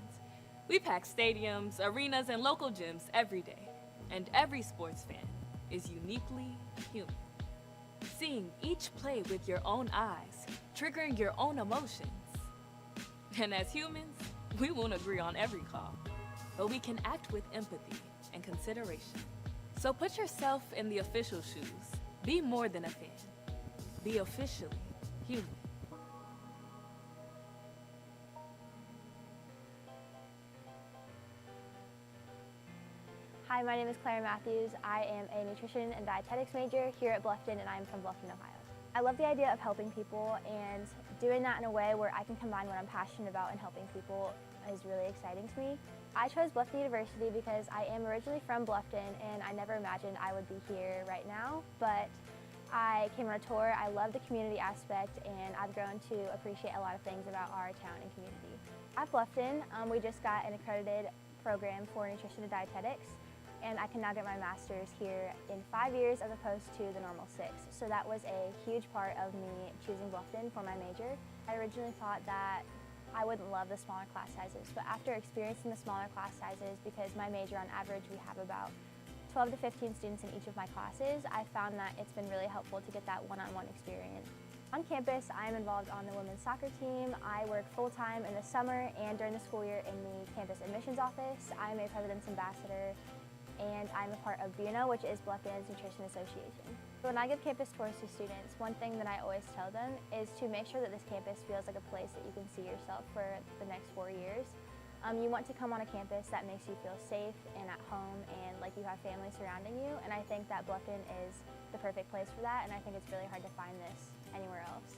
We pack stadiums, arenas, and local gyms every day. And every sports fan is uniquely human. Seeing each play with your own eyes, triggering your own emotions. And as humans, we won't agree on every call, but we can act with empathy and consideration. So put yourself in the official shoes. Be more than a fan. Be officially human.
Hi, my name is Claire Matthews. I am a nutrition and dietetics major here at Bluffton, and I'm from Bluffton, Ohio. I love the idea of helping people, and doing that in a way where I can combine what I'm passionate about and helping people is really exciting to me. I chose Bluffton University because I am originally from Bluffton, and I never imagined I would be here right now, but I came on a tour. I love the community aspect, and I've grown to appreciate a lot of things about our town and community. At Bluffton, we just got an accredited program for nutrition and dietetics, and I can now get my master's here in 5 years as opposed to the normal 6. So that was a huge part of me choosing Bluffton for my major. I originally thought that I wouldn't love the smaller class sizes, but after experiencing the smaller class sizes, because my major on average we have about 12 to 15 students in each of my classes, I found that it's been really helpful to get that one-on-one experience. On campus, I am involved on the women's soccer team. I work full-time in the summer and during the school year in the campus admissions office. I'm a President's Ambassador, and I'm a part of BNO, which is Bluffton's Nutrition Association. When I give campus tours to students, one thing that I always tell them is to make sure that this campus feels like a place that you can see yourself for the next 4 years. You want to come on a campus that makes you feel safe and at home and like you have family surrounding you, and I think that Bluffton is the perfect place for that, and I think it's really hard to find this anywhere else.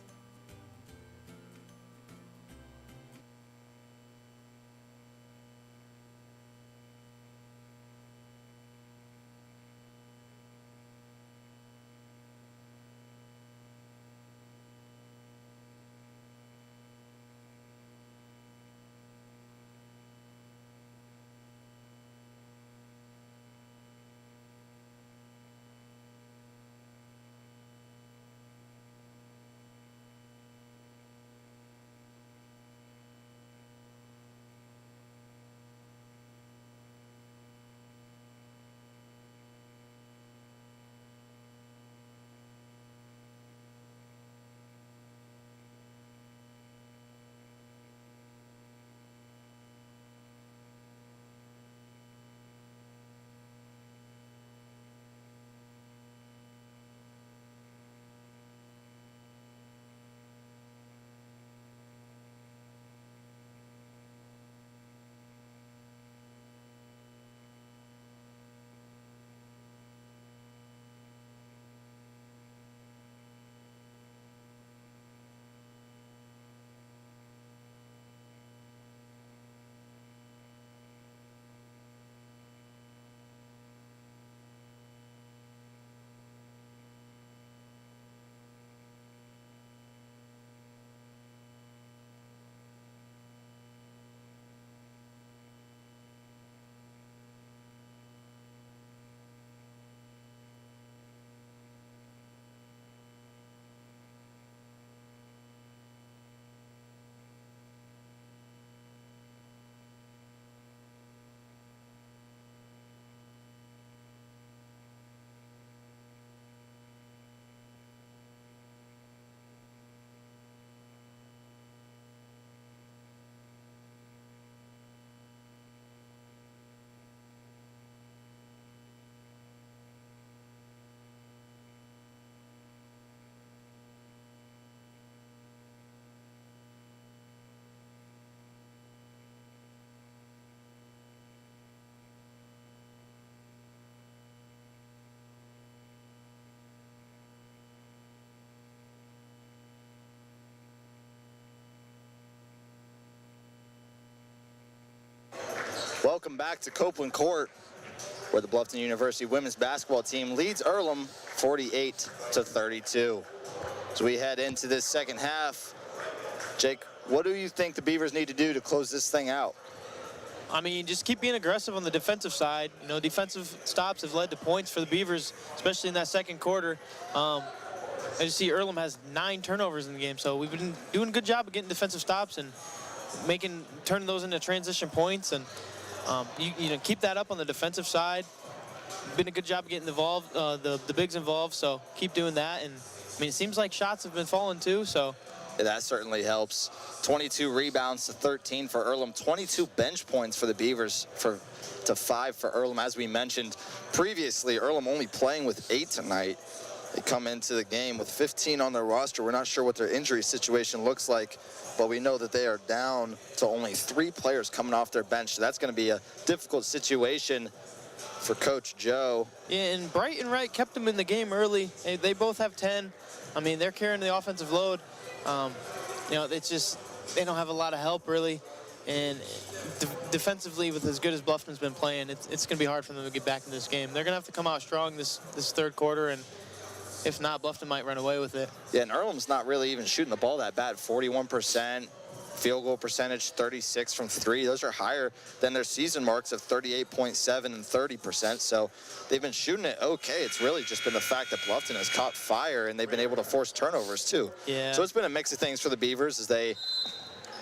Welcome back to Copeland Court, where the Bluffton University women's basketball team leads Earlham 48-32. As we head into this second half, Jake, what do you think the Beavers need to do to close this thing out?
I mean, just keep being aggressive on the defensive side. You know, defensive stops have led to points for the Beavers, especially in that second quarter. As you see, Earlham has 9 turnovers in the game, so we've been doing a good job of getting defensive stops and turning those into transition points. And you know, keep that up on the defensive side. Been a good job of getting involved, the bigs involved. So keep doing that. And I mean, it seems like shots have been falling too. So.
Yeah, that certainly helps. 22 rebounds to 13 for Earlham. 22 bench points for the Beavers to 5 for Earlham. As we mentioned previously, Earlham only playing with 8 tonight. They come into the game with 15 on their roster. We're not sure what their injury situation looks like, but we know that they are down to only 3 players coming off their bench. So that's going to be a difficult situation for Coach Joe.
Yeah, and Bright and Wright kept them in the game early. They both have 10. I mean, they're carrying the offensive load. You know, it's just they don't have a lot of help really, and defensively, with as good as Bluffton's been playing, it's going to be hard for them to get back in this game. They're going to have to come out strong this third quarter, and if not, Bluffton might run away with it. Yeah,
and Earlham's not really even shooting the ball that bad. 41%. Field goal percentage, 36 from 3. Those are higher than their season marks of 38.7 and 30%. So they've been shooting it okay. It's really just been the fact that Bluffton has caught fire and they've been able to force turnovers too.
Yeah.
So it's been a mix of things for the Beavers as they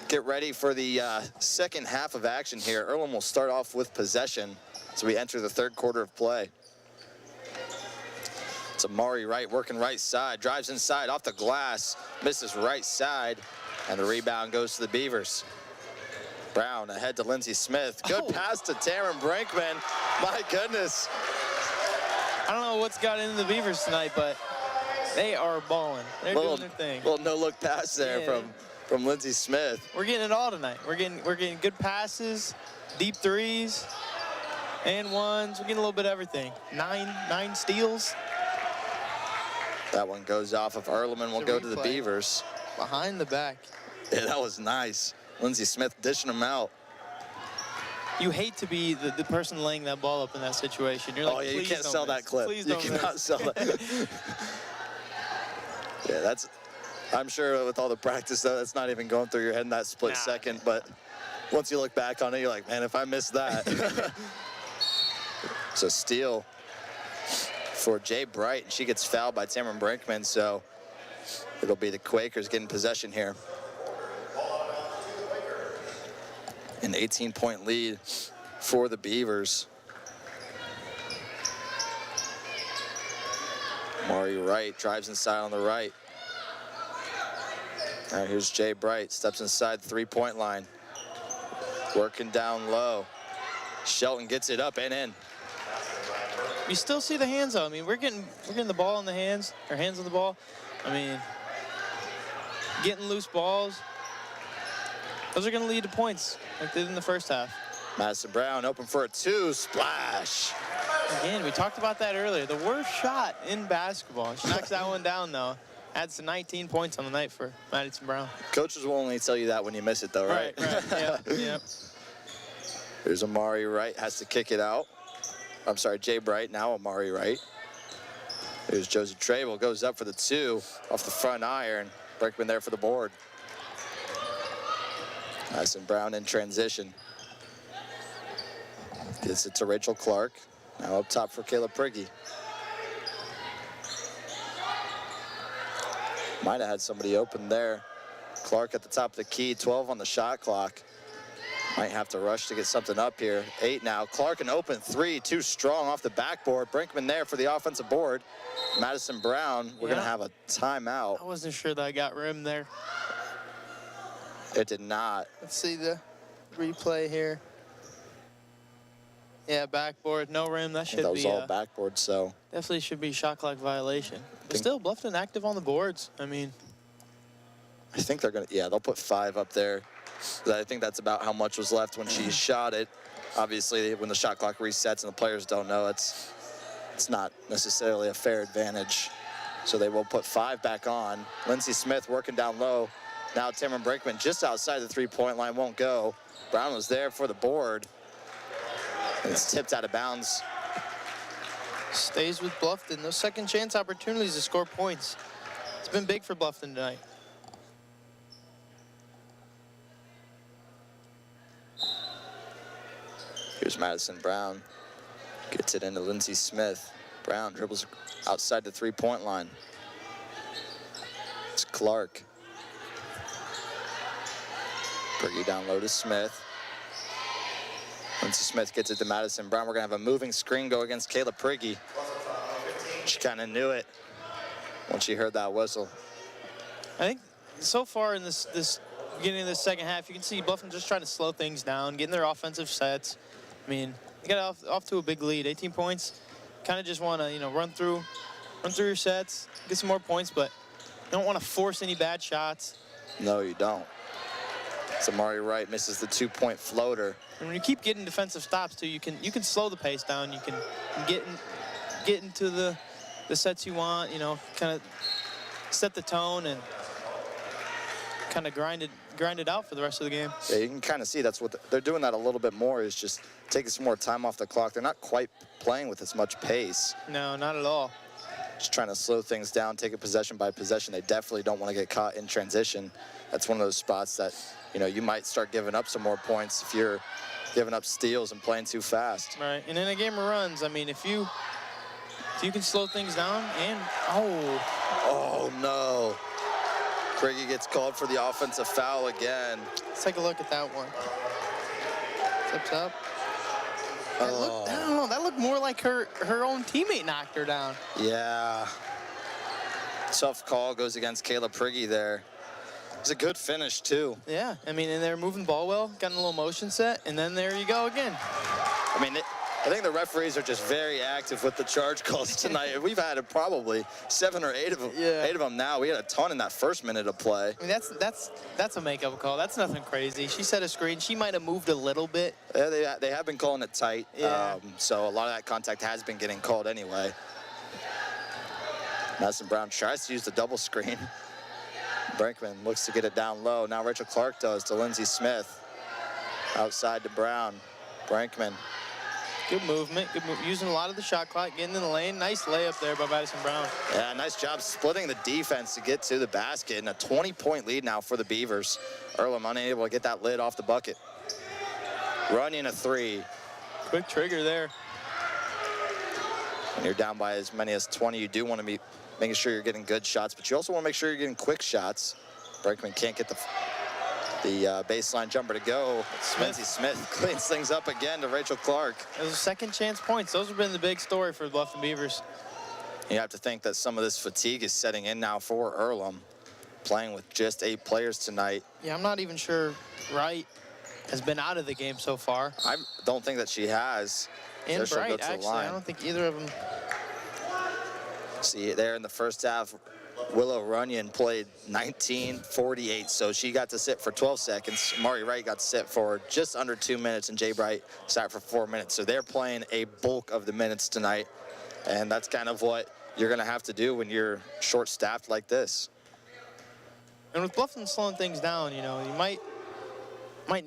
get ready for the second half of action here. Earlham will start off with possession as we enter the third quarter of play. It's Amari Wright working right side, drives inside off the glass, misses right side. And the rebound goes to the Beavers. Brown ahead to Lindsey Smith. Good pass to Taryn Brinkman. My goodness.
I don't know what's got into the Beavers tonight, but they are balling. They're doing their thing.
Little no-look pass there from Lindsey Smith.
We're getting it all tonight. We're getting good passes, deep threes, and ones. We're getting a little bit of everything. Nine steals.
That one goes off of Earlham and will go to the Beavers.
Behind the back.
Yeah, that was nice. Lindsey Smith dishing them out.
You hate to be the person laying that ball up in that situation. You're like,
oh, yeah, you can't sell that clip.
Please
you
don't
cannot sell it. Yeah, that's, I'm sure with all the practice, though, that's not even going through your head in that split second. But once you look back on it, you're like, man, if I missed that. So steal for Jay Bright. She gets fouled by Tamron Brinkman, so it'll be the Quakers getting possession here. An 18-point lead for the Beavers. Maury Wright drives inside on the right. All right, here's Jay Bright, steps inside the three-point line. Working down low. Shelton gets it up and in.
You still see the hands though. I mean, we're getting the ball in the hands, or hands on the ball. I mean, getting loose balls. Those are going to lead to points, like they did in the first half.
Madison Brown open for a 2, splash.
Again, we talked about that earlier. The worst shot in basketball. She knocks that one down though. Adds to 19 points on the night for Madison Brown.
Coaches will only tell you that when you miss it though, right?
Right, yeah, yeah.
Here's Amari Wright, has to kick it out. I'm sorry, Jay Bright, now Amari Wright. Here's Josie Trable, goes up for the 2 off the front iron. Brinkman there for the board. Madison Brown in transition. Gets it to Rachel Clark. Now up top for Kayla Prigge. Might have had somebody open there. Clark at the top of the key, 12 on the shot clock. Might have to rush to get something up here. 8 now. Clark an open 3, too strong off the backboard. Brinkman there for the offensive board. Madison Brown, we're gonna have a timeout.
I wasn't sure that I got rim there.
It did not.
Let's see the replay here. Yeah, backboard, no rim. That should be.
That was all backboard, so.
Definitely should be shot clock violation. But still, Bluffton active on the boards. I mean.
I think they're gonna, yeah, they'll put 5 up there. I think that's about how much was left when she shot it. Obviously, when the shot clock resets and the players don't know, it's not necessarily a fair advantage. So they will put 5 back on. Lindsey Smith working down low. Now Tamron Brinkman just outside the three-point line, won't go. Brown was there for the board. It's tipped out of bounds.
Stays with Bluffton. Those second chance opportunities to score points. It's been big for Bluffton tonight.
Here's Madison Brown. Gets it into Lindsey Smith. Brown dribbles outside the three-point line. It's Clark. Briggy down low to Smith. Lindsey Smith gets it to Madison Brown. We're gonna have a moving screen go against Kayla Priggy. She kind of knew it when she heard that whistle.
I think so far in this beginning of the second half, you can see Bluffton just trying to slow things down, getting their offensive sets. I mean, you got off to a big lead, 18 points. Kind of just want to, you know, run through your sets, get some more points, but you don't want to force any bad shots.
No, you don't. So Amari Wright misses the two-point floater.
And when you keep getting defensive stops too, you can slow the pace down. You can get into the sets you want. You know, kind of set the tone and kind of grind it out for the rest of the game.
Yeah, you can kind of see that's what they're doing. That a little bit more is just taking some more time off the clock. They're not quite playing with as much pace.
No, not at all.
Just trying to slow things down, take it possession by possession. They definitely don't want to get caught in transition. That's one of those spots that, you know, you might start giving up some more points if you're giving up steals and playing too fast.
Right, and in a game of runs, I mean, if you can slow things down and,
oh no. Priggy gets called for the offensive foul again.
Let's take a look at that one. Tips up. I don't know, that looked more like her own teammate knocked her down.
Yeah. Tough call goes against Kayla Priggy there. It's a good finish too.
Yeah, I mean, and they're moving the ball well, getting a little motion set, and then there you go again.
I mean, I think the referees are just very active with the charge calls tonight. We've had probably 7 or 8 of them.
Yeah.
8 of them now. We had a ton in that first minute of play.
I mean, that's a makeup call. That's nothing crazy. She set a screen. She might have moved a little bit.
Yeah, they have been calling it tight.
Yeah.
So a lot of that contact has been getting called anyway. Madison Brown tries to use the double screen. Brinkman looks to get it down low. Now Rachel Clark does to Lindsey Smith. Outside to Brown. Brinkman.
Good movement, using a lot of the shot clock, getting in the lane. Nice layup there by Madison Brown.
Yeah, nice job splitting the defense to get to the basket. And a 20-point lead now for the Beavers. Earlham unable to get that lid off the bucket. Running a 3.
Quick trigger there.
When you're down by as many as 20, you do want to be making sure you're getting good shots, but you also want to make sure you're getting quick shots. Brinkman can't get the baseline jumper to go. Lindsey Smith cleans things up again to Rachel Clark.
Those are second chance points. Those have been the big story for the Bluffton Beavers.
You have to think that some of this fatigue is setting in now for Earlham, playing with just 8 players tonight.
Yeah, I'm not even sure Wright has been out of the game so far.
I don't think that she has.
And Bright, actually, I don't think either of them.
See, there in the first half, Willow Runyon played 19:48, so she got to sit for 12 seconds. Mari Wright got to sit for just under 2 minutes, and Jay Bright sat for 4 minutes. So they're playing a bulk of the minutes tonight, and that's kind of what you're going to have to do when you're short-staffed like this.
And with Bluffton slowing things down, you know, you might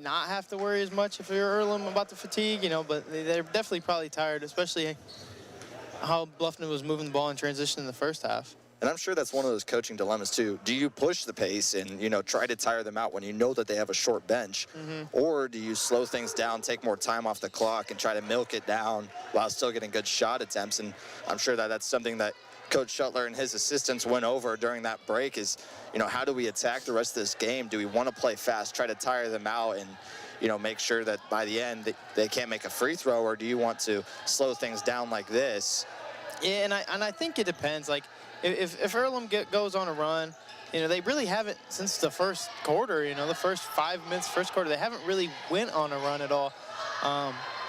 not have to worry as much if you're Earlham about the fatigue, you know, but they're definitely probably tired, especially how Bluffton was moving the ball in transition in the first half.
And I'm sure that's one of those coaching dilemmas too. Do you push the pace and, you know, try to tire them out when you know that they have a short bench? Or do you slow things down, take more time off the clock and try to milk it down while still getting good shot attempts? And I'm sure that that's something that Coach Shuttler and his assistants went over during that break is, you know, how do we attack the rest of this game? Do we want to play fast, try to tire them out and, you know, make sure that by the end they can't make a free throw? Or do you want to slow things down like this?
Yeah, and I think it depends. Like, if Earlham goes on a run, you know, they really haven't since the first quarter, you know, the first 5 minutes, first quarter, they haven't really went on a run at all.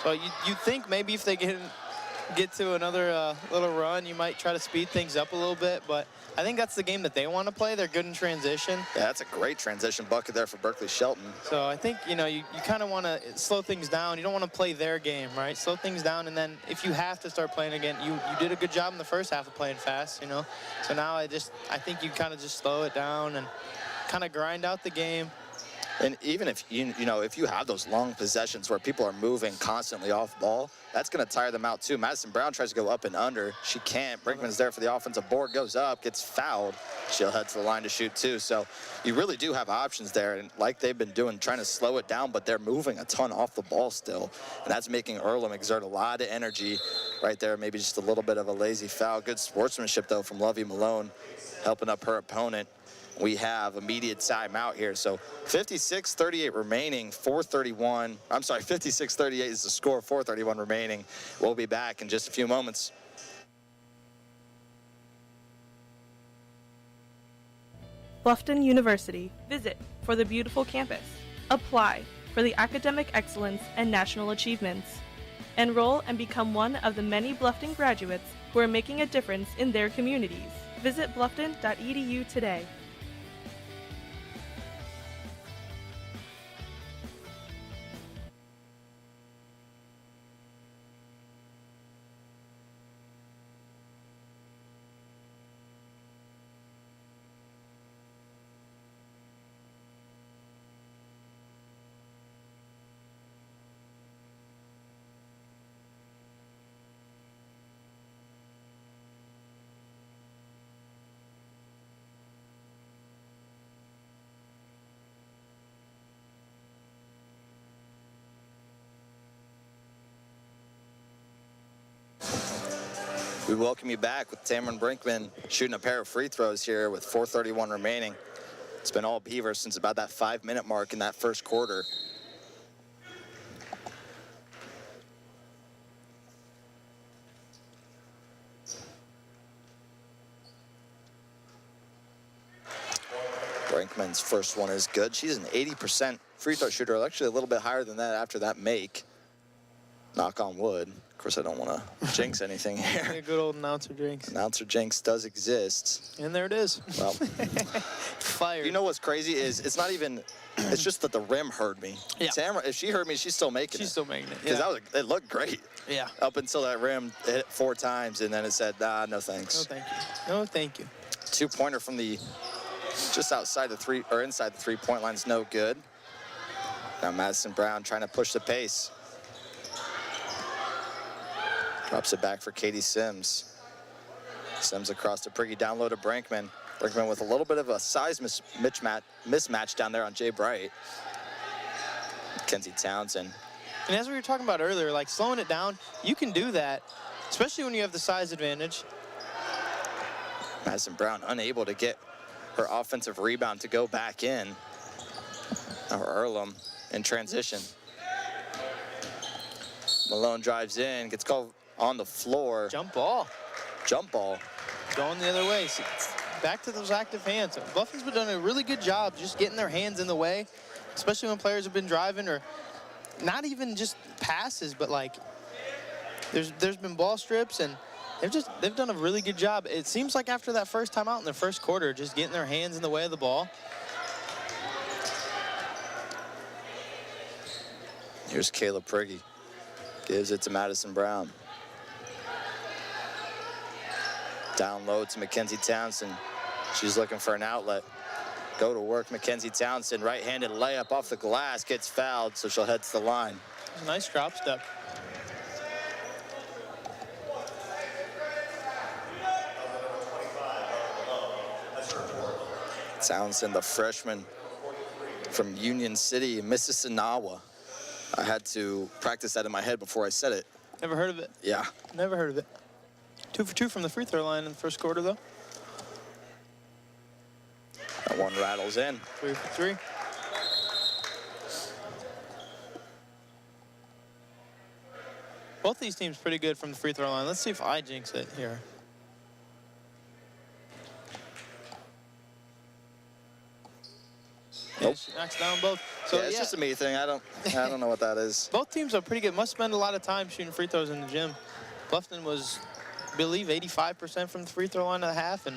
So you think maybe if they get to another little run, you might try to speed things up a little bit, but I think that's the game that they want to play. They're good in transition.
Yeah, that's a great transition bucket there for Berkeley Shelton.
So I think, you know, you kind of want to slow things down. You don't want to play their game, right? Slow things down, and then if you have to start playing again, you did a good job in the first half of playing fast, you know? So now I think you kind of just slow it down and kind of grind out the game.
And even if you know, if you have those long possessions where people are moving constantly off ball, that's going to tire them out too. Madison Brown tries to go up and under. She can't. Brinkman's there for the offensive board, goes up, gets fouled. She'll head to the line to shoot too. So you really do have options there, and like they've been doing, trying to slow it down, but they're moving a ton off the ball still, and that's making Earlham exert a lot of energy right there. Maybe just a little bit of a lazy foul. Good sportsmanship though from Lovey Malone, helping up her opponent. We have immediate timeout here. So 56-38 remaining, 4:31. I'm sorry, 56-38 is the score, 4:31 remaining. We'll be back in just a few moments.
Bluffton University. Visit for the beautiful campus. Apply for the academic excellence and national achievements. Enroll and become one of the many Bluffton graduates who are making a difference in their communities. Visit bluffton.edu today.
We welcome you back with Tamron Brinkman shooting a pair of free throws here with 4:31 remaining. It's been all Beavers since about that 5-minute mark in that first quarter. Brinkman's first one is good. She's an 80% free throw shooter, actually a little bit higher than that after that make. Knock on wood. Of course, I don't want to jinx anything here.
Yeah, good old announcer jinx.
Announcer jinx does exist.
And there it is.
Well,
fire.
You know what's crazy is it's not even, it's just that the rim heard me.
Yeah.
Tamara, if she heard me, she's still making it.
She's still making it.
Because
Yeah.
it looked great.
Yeah.
Up until that rim hit it 4 times, and then it said, nah, no
No,
thanks.
thank you. No, thank you.
2-pointer from the, just outside the three, or inside the 3-point line is no good. Now Madison Brown trying to push the pace. Drops it back for Katie Sims. Sims across to Priggy, down low to Brinkman. Brinkman with a little bit of a size mismatch down there on Jay Bright. Mackenzie Townsend.
And as we were talking about earlier, like slowing it down, you can do that, especially when you have the size advantage.
Madison Brown unable to get her offensive rebound to go back in. Now Earlham in transition. Malone drives in, gets called on the floor.
Jump ball.
Jump ball.
Going the other way. So back to those active hands. Bluffton's been doing a really good job just getting their hands in the way, especially when players have been driving, or not even just passes, but like there's been ball strips, and they've done a really good job. It seems like after that first time out in the first quarter, just getting their hands in the way of the ball.
Here's Kayla Priggy. Gives it to Madison Brown. Down low to Mackenzie Townsend. She's looking for an outlet. Go to work, Mackenzie Townsend. Right-handed layup off the glass, gets fouled, so she'll head to the line.
Nice drop step.
Townsend, the freshman from Union City, Mississinawa. I had to practice that in my head before I said it.
Never heard of it.
Yeah.
Never heard of it. 2 for 2 from the free throw line in the first quarter, though.
That one rattles in.
3 for 3. Both these teams pretty good from the free throw line. Let's see if I jinx it here.
Nope.
Yeah, she knocks down both. So
yeah, it's just a me thing. I don't know what that is.
Both teams are pretty good. Must spend a lot of time shooting free throws in the gym. Bluffton was, I believe, 85% from the free throw line at the half, and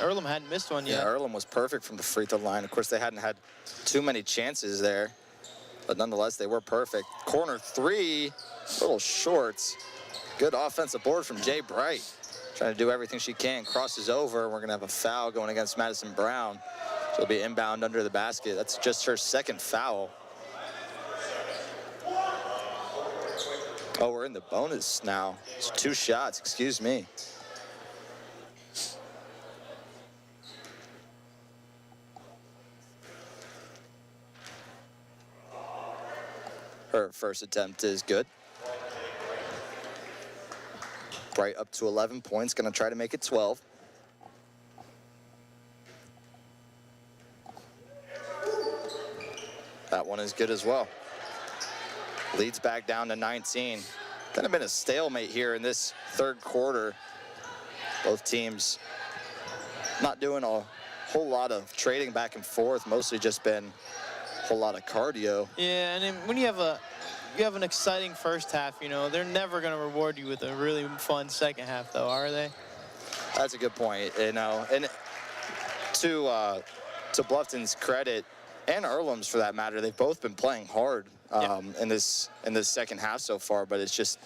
Earlham hadn't missed one yet.
Yeah, Earlham was perfect from the free throw line. Of course, they hadn't had too many chances there, but nonetheless, they were perfect. Corner 3, little shorts. Good offensive board from Jay Bright. Trying to do everything she can. Crosses over. We're going to have a foul going against Madison Brown. She'll be inbound under the basket. That's just her second foul. Oh, we're in the bonus now. It's 2 shots, excuse me. Her first attempt is good. Bright up to 11 points, gonna try to make it 12. That one is good as well. Leads back down to 19. Kind of been a stalemate here in this third quarter. Both teams not doing a whole lot of trading back and forth, mostly just been a whole lot of cardio.
Yeah, and then when you have an exciting first half, you know, they're never going to reward you with a really fun second half, though, are they?
That's a good point, you know. And to Bluffton's credit, and Earlham's for that matter, they've both been playing hard in this second half so far, but it's just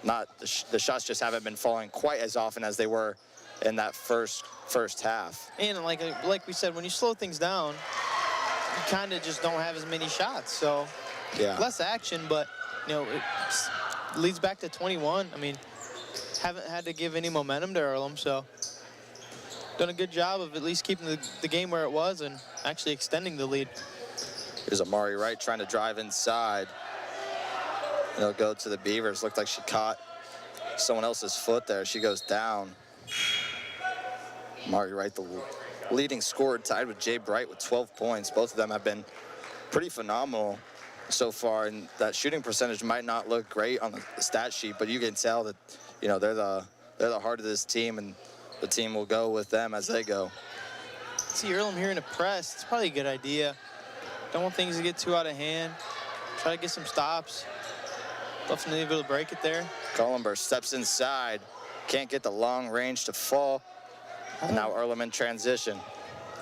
not, the shots just haven't been falling quite as often as they were in that first half.
And like we said, when you slow things down, you kind of just don't have as many shots. So
yeah,
less action, but you know, it leads back to 21. I mean, haven't had to give any momentum to Earlham, so done a good job of at least keeping the game where it was and actually extending the lead.
Here's Amari Wright trying to drive inside. It'll go to the Beavers. Looked like she caught someone else's foot there. She goes down. Amari Wright, the leading scorer, tied with Jay Bright with 12 points. Both of them have been pretty phenomenal so far, and that shooting percentage might not look great on the stat sheet, but you can tell that, you know, they're the heart of this team, and the team will go with them as they go.
See Earlham here in a press. It's probably a good idea. Don't want things to get too out of hand. Try to get some stops. Bluffton able to break it there.
Collenberg steps inside. Can't get the long range to fall. And now Earlham in transition.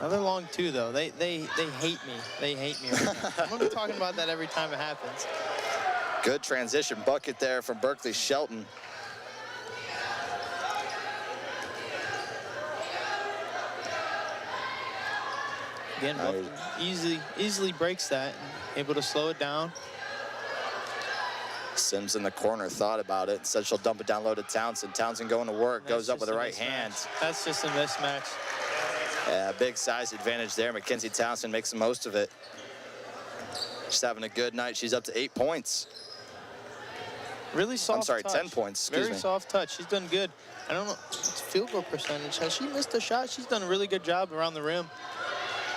Another long two, though. They hate me. They hate me right now. I'm going to be talking about that every time it happens.
Good transition bucket there from Berkeley Shelton.
Again, easily breaks that and able to slow it down.
Sims in the corner thought about it. Said she'll dump it down low to Townsend. Townsend going to work, goes up with the right hand.
That's just a mismatch.
Yeah, big size advantage there. Mackenzie Townsend makes the most of it. She's having a good night. She's up to 8 points.
Really soft
I'm sorry,
touch.
10 points, excuse me.
Very soft touch. She's done good. I don't know, what's field goal percentage? Has she missed a shot? She's done a really good job around the rim.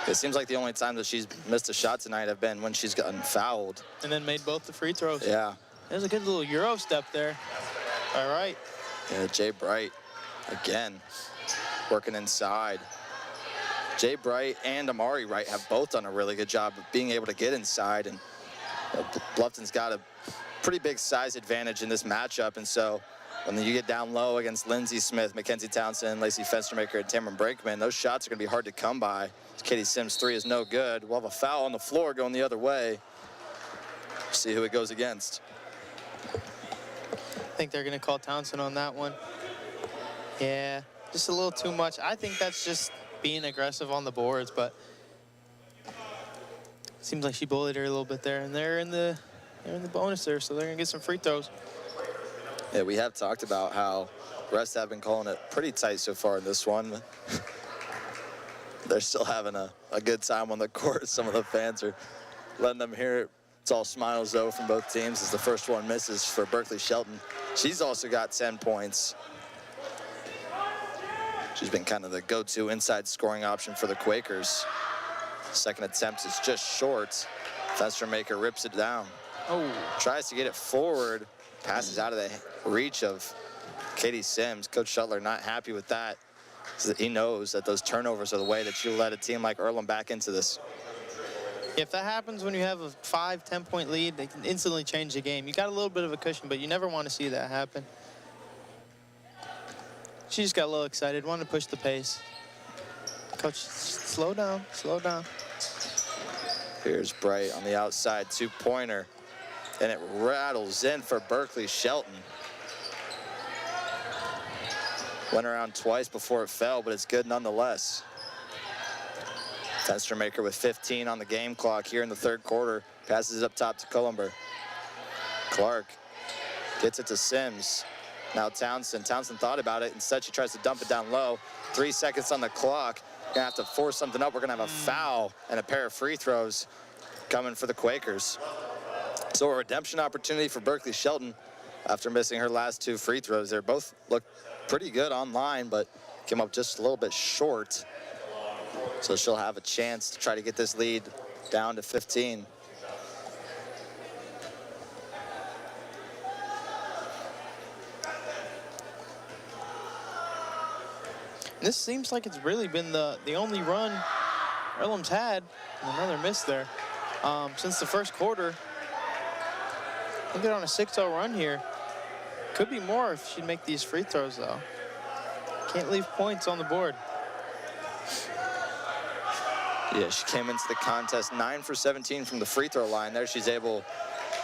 It seems like the only time that she's missed a shot tonight have been when she's gotten fouled.
And then made both the free throws.
Yeah.
There's a good little Euro step there. All right.
Yeah, Jay Bright, again, working inside. Jay Bright and Amari Wright have both done a really good job of being able to get inside. And Bluffton's got a pretty big size advantage in this matchup. And so when you get down low against Lindsey Smith, Mackenzie Townsend, Lacey Fenstermaker, and Tamron Brakeman, those shots are going to be hard to come by. Katie Sims' three is no good. We'll have a foul on the floor going the other way. See who it goes against.
I think they're going to call Townsend on that one. Yeah, just a little too much. I think that's just being aggressive on the boards, but seems like she bullied her a little bit there. And they're in the bonus there, so they're going to get some free throws.
Yeah, we have talked about how refs have been calling it pretty tight so far in this one. They're still having a good time on the court. Some of the fans are letting them hear it. It's all smiles, though, from both teams as the first one misses for Berkeley Shelton. She's also got 10 points. She's been kind of the go-to inside scoring option for the Quakers. Second attempt is just short. Fenstermaker rips it down.
Oh.
Tries to get it forward. Passes out of the reach of Katie Sims. Coach Shuttler not happy with that. He knows that those turnovers are the way that you let a team like Earlham back into this.
If that happens when you have a 5-10 point lead, they can instantly change the game. You got a little bit of a cushion, but you never want to see that happen. She just got a little excited, wanted to push the pace. Coach, slow down, slow down.
Here's Bright on the outside, two-pointer, and it rattles in for Berkeley Shelton. Went around twice before it fell, but it's good nonetheless. Fenstermaker with 15 on the game clock here in the third quarter. Passes it up top to Cullenberg. Clark gets it to Sims. Now Townsend. Townsend thought about it. Instead, she tries to dump it down low. 3 seconds on the clock. Gonna have to force something up. We're gonna have a foul and a pair of free throws coming for the Quakers. So a redemption opportunity for Berkeley Shelton after missing her last 2 free throws. They both looked pretty good online, but came up just a little bit short. So she'll have a chance to try to get this lead down to 15.
This seems like it's really been the only run Earlham's had. Another miss there. Since the first quarter. They'll get on a 6-0 run here. Could be more if she'd make these free throws, though. Can't leave points on the board.
Yeah, she came into the contest 9 for 17 from the free throw line. There she's able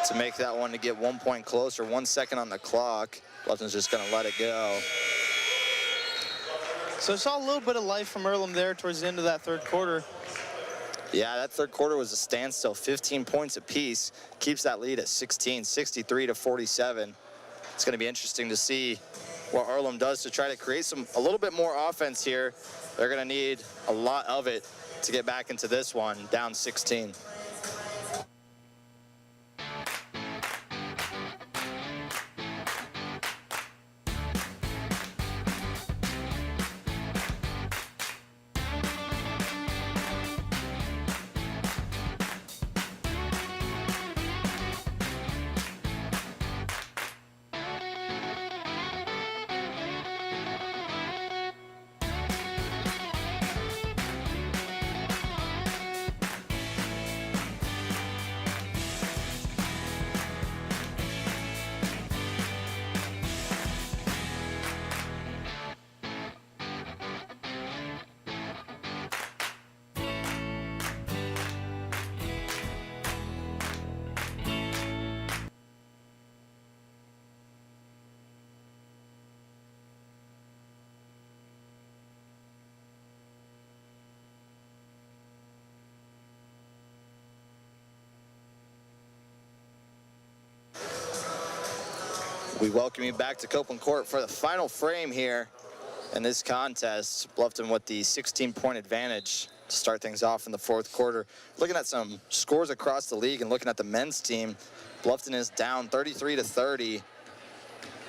to make that one to get 1 point closer. 1 second on the clock. Bluffton's just gonna let it go.
So saw a little bit of life from Earlham there towards the end of that third quarter.
Yeah, that third quarter was a standstill, 15 points apiece. Keeps that lead at 16, 63 to 47. It's gonna be interesting to see what Earlham does to try to create a little bit more offense here. They're gonna need a lot of it to get back into this one, down 16. We welcome you back to Copeland Court for the final frame here in this contest. Bluffton with the 16-point advantage to start things off in the fourth quarter. Looking at some scores across the league and looking at the men's team, Bluffton is down 33 to 30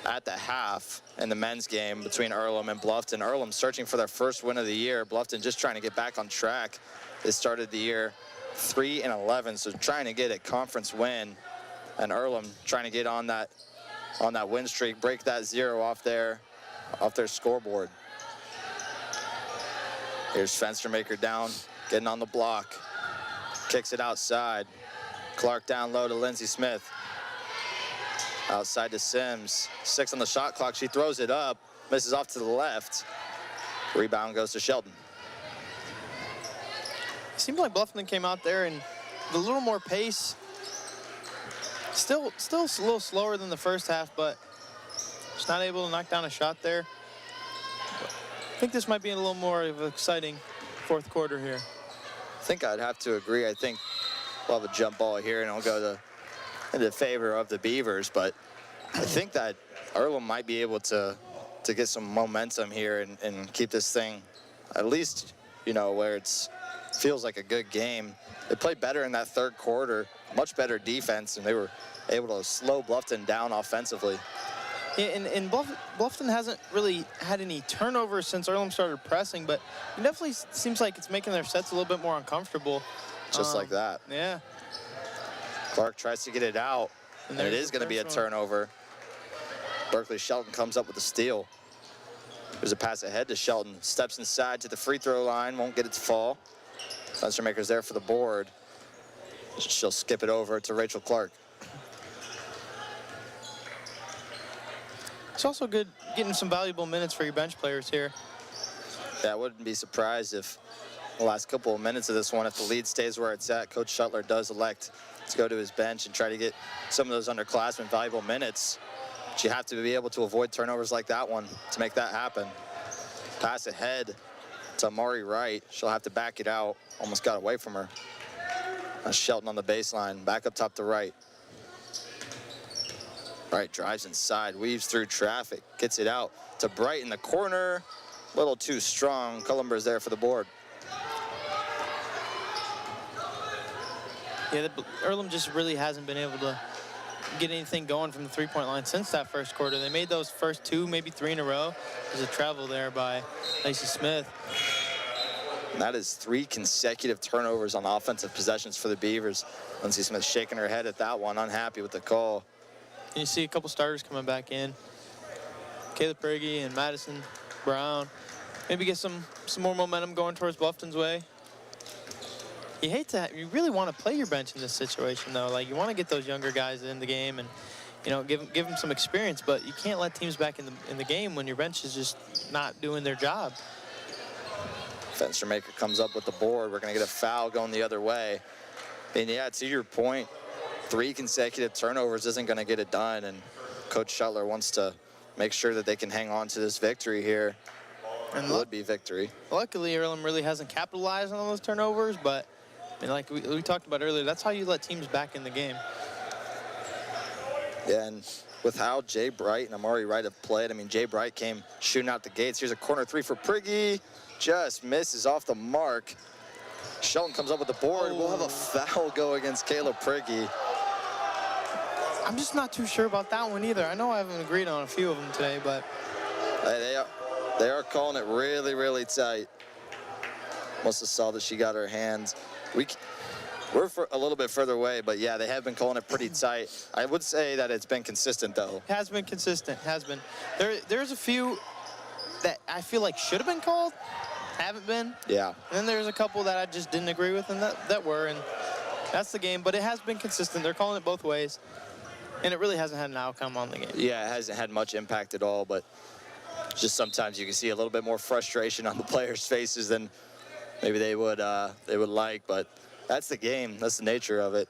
at the half in the men's game between Earlham and Bluffton. Earlham searching for their first win of the year. Bluffton just trying to get back on track. They started the year 3-11, so trying to get a conference win. And Earlham trying to get on that win streak, break that 0 off their scoreboard. Here's Fenstermaker down, getting on the block. Kicks it outside. Clark down low to Lindsey Smith. Outside to Sims. 6 on the shot clock. She throws it up. Misses off to the left. Rebound goes to Shelton.
It seemed like Bluffton came out there and with a little more pace. Still a little slower than the first half, but just not able to knock down a shot there. I think this might be a little more of an exciting fourth quarter here.
I think I'd have to agree. I think we'll have a jump ball here and it'll go in the favor of the Beavers, but I think that Earlham might be able to get some momentum here and keep this thing at least, where it feels like a good game. They played better in that third quarter, much better defense, and they were able to slow Bluffton down offensively.
Yeah, and Bluffton hasn't really had any turnovers since Earlham started pressing, but it definitely seems like it's making their sets a little bit more uncomfortable.
Just like that.
Yeah.
Clark tries to get it out, and it is going to be a turnover. Berkeley Shelton comes up with a steal. There's a pass ahead to Shelton. Steps inside to the free throw line, won't get it to fall. Fenstermaker's there for the board. She'll skip it over to Rachel Clark.
It's also good getting some valuable minutes for your bench players here.
Yeah, I wouldn't be surprised if the last couple of minutes of this one, if the lead stays where it's at, Coach Shuttler does elect to go to his bench and try to get some of those underclassmen valuable minutes. But you have to be able to avoid turnovers like that one to make that happen. Pass ahead to Amari Wright. She'll have to back it out. Almost got away from her. Shelton on the baseline, back up top to Wright. Wright drives inside, weaves through traffic, gets it out to Bright in the corner. A little too strong. Cullenber's there for the board.
Yeah, Earlham just really hasn't been able to get anything going from the three-point line since that first quarter. They made those first 2, maybe 3 in a row. There's a travel there by Lacey Smith.
And that is 3 consecutive turnovers on offensive possessions for the Beavers. Lindsey Smith shaking her head at that one, unhappy with the call.
And you see a couple starters coming back in. Caleb Prigge and Madison Brown. Maybe get some more momentum going towards Bluffton's way. You really want to play your bench in this situation, though. Like, you want to get those younger guys in the game and, you know, give them some experience, but you can't let teams back in the game when your bench is just not doing their job.
Fenstermaker comes up with the board. We're going to get a foul going the other way. And yeah, to your point, 3 consecutive turnovers isn't going to get it done, and Coach Shuttler wants to make sure that they can hang on to this victory here. And it would be victory.
Luckily, Earlham really hasn't capitalized on those turnovers, but I mean, like we talked about earlier, that's how you let teams back in the game.
Yeah, and with how Jay Bright and Amari Wright have played, I mean, Jay Bright came shooting out the gates. Here's a corner 3 for Prigge. Just misses off the mark. Shelton comes up with the board. We'll have a foul go against Caleb Prigge.
I'm just not too sure about that one either. I know I haven't agreed on a few of them today, but
they are calling it really, really tight. Must have saw that she got her hands. We're a little bit further away, but yeah, they have been calling it pretty tight. I would say that it's been consistent, though.
It has been consistent, has been. There's a few that I feel like should have been called, haven't been.
Yeah.
And then there's a couple that I just didn't agree with and that were, and that's the game, but it has been consistent. They're calling it both ways, and it really hasn't had an outcome on the game.
Yeah, it hasn't had much impact at all, but just sometimes you can see a little bit more frustration on the players' faces than maybe they would like, but that's the game. That's the nature of it.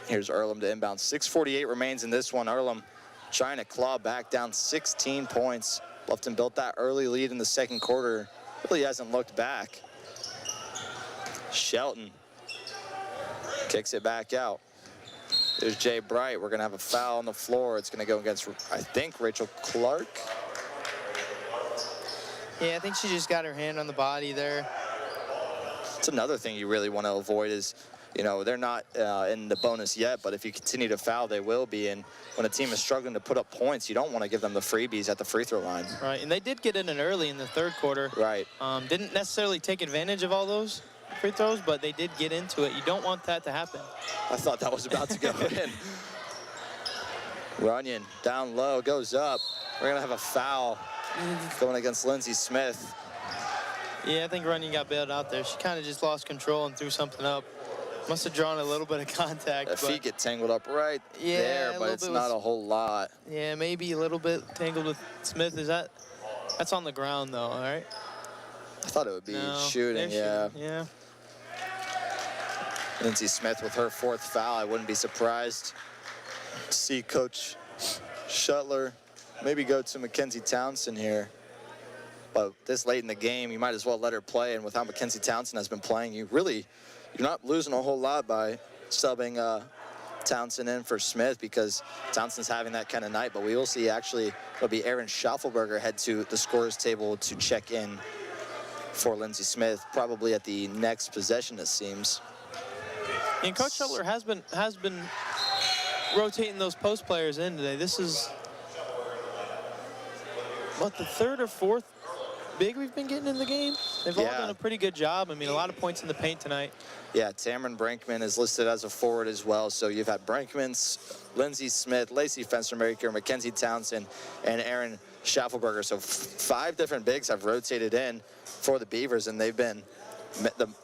Here's Earlham to inbound. 6:48 remains in this one. Earlham trying to claw back, down 16 points. Bluffton built that early lead in the second quarter. Really hasn't looked back. Shelton kicks it back out. There's Jay Bright. We're going to have a foul on the floor. It's going to go against, I think, Rachel Clark.
Yeah, I think she just got her hand on the body there.
It's another thing you really want to avoid is, you know, they're not in the bonus yet, but if you continue to foul, they will be. And when a team is struggling to put up points, you don't want to give them the freebies at the free throw line.
Right, and they did get in early in the third quarter.
Right.
Didn't necessarily take advantage of all those free throws, but they did get into it. You don't want that to happen.
I thought that was about to go in. Runyon down low, goes up. We're going to have a foul going against Lindsey Smith.
Yeah, I think Runyon got bailed out there. She kind of just lost control and threw something up. Must have drawn a little bit of contact.
The feet get tangled up right there, but it's not a whole lot.
Yeah, maybe a little bit tangled with Smith. That's on the ground, though, all right?
I thought it would be shooting, yeah.
Yeah.
Lindsey Smith with her 4th foul. I wouldn't be surprised to see Coach Shuttler maybe go to Mackenzie Townsend here. But this late in the game, you might as well let her play. And with how Mackenzie Townsend has been playing, you're not losing a whole lot by subbing Townsend in for Smith, because Townsend's having that kind of night. But we will see, actually, it'll be Erin Schaffelberger head to the scorer's table to check in for Lindsey Smith, probably at the next possession, it seems.
And Coach Shuttler has been rotating those post players in today. This is, what, the 3rd or 4th big we've been getting in the game? They've all done a pretty good job. I mean, a lot of points in the paint tonight.
Yeah, Tamron Brinkman is listed as a forward as well. So you've had Brinkman, Lindsey Smith, Lacey Fenstermaker, Mackenzie Townsend, and Erin Schaffelberger. So 5 different bigs have rotated in for the Beavers, and they've been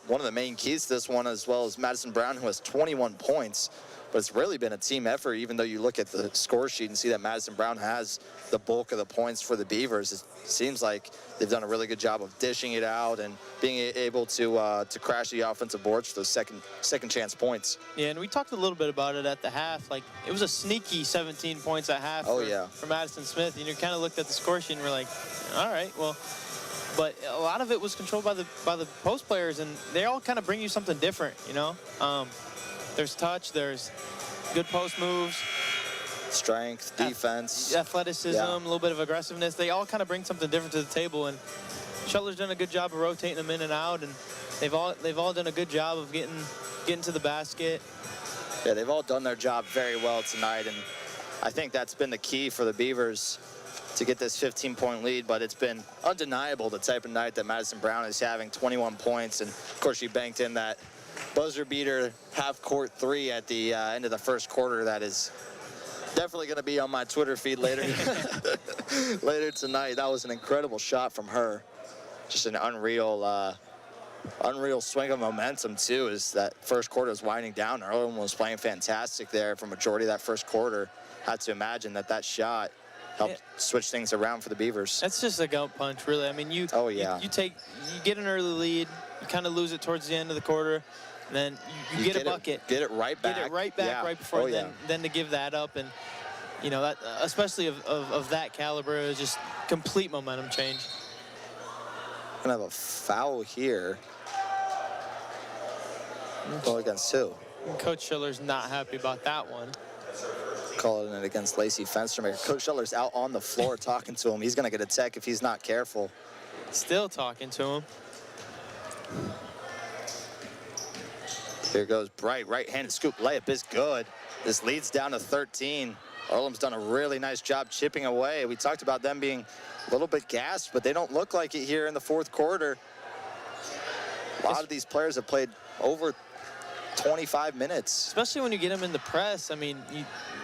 one of the main keys to this one, as well as Madison Brown, who has 21 points. But it's really been a team effort, even though you look at the score sheet and see that Madison Brown has the bulk of the points for the Beavers. It seems like they've done a really good job of dishing it out and being able to crash the offensive boards for those second chance points.
Yeah, and we talked a little bit about it at the half. Like, it was a sneaky 17 points at half for Madison Smith. And you kind of looked at the score sheet and we're like, all right, well, but a lot of it was controlled by the post players, and they all kind of bring you something different, you know. There's touch, there's good post moves,
strength, defense,
athleticism, a little bit of aggressiveness. They all kind of bring something different to the table, and Shuttler's done a good job of rotating them in and out, and they've all done a good job of getting to the basket.
Yeah, they've all done their job very well tonight, and I think that's been the key for the Beavers to get this 15-point lead, but it's been undeniable the type of night that Madison Brown is having, 21 points, and of course she banked in that buzzer beater half-court three at the end of the first quarter. That is definitely going to be on my Twitter feed later later tonight. That was an incredible shot from her. Just an unreal swing of momentum too, as that first quarter was winding down. Earlham was playing fantastic there for majority of that first quarter. Had to imagine that shot helped switch things around for the Beavers.
That's just a gut punch, really. I mean, you get an early lead, you kind of lose it towards the end of the quarter, and then you get a bucket.
Get it right back.
Get it right back right before then to give that up. And, you know, that especially of that caliber, is just complete momentum change.
Gonna have a foul here. Well, against who?
Coach Schiller's not happy about that one.
Calling it against Lacey Fenstermaker. Coach Schiller's out on the floor talking to him. He's gonna get a tech if he's not careful.
Still talking to him.
Here goes Bright, right-handed scoop layup is good. This leads down to 13. Earlham's done a really nice job chipping away. We talked about them being a little bit gassed, but they don't look like it here in the fourth quarter. A lot of these players have played over 25 minutes.
Especially when you get them in the press. I mean,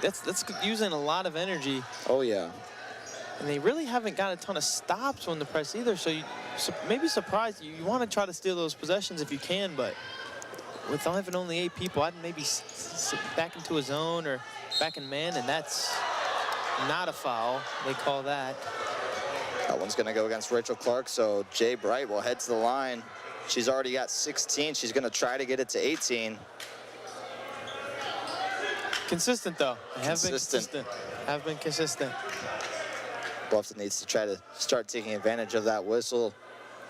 that's using a lot of energy.
Oh, yeah.
And they really haven't got a ton of stops on the press either, so you maybe surprised. You want to try to steal those possessions if you can, but with having only 8 people, I'd maybe sit back into a zone or back in man, and that's not a foul. They call that.
That one's going to go against Rachel Clark, so Jay Bright will head to the line. She's already got 16. She's going to try to get it to 18.
Consistent, though. Have been consistent.
Bluffton needs to try to start taking advantage of that whistle,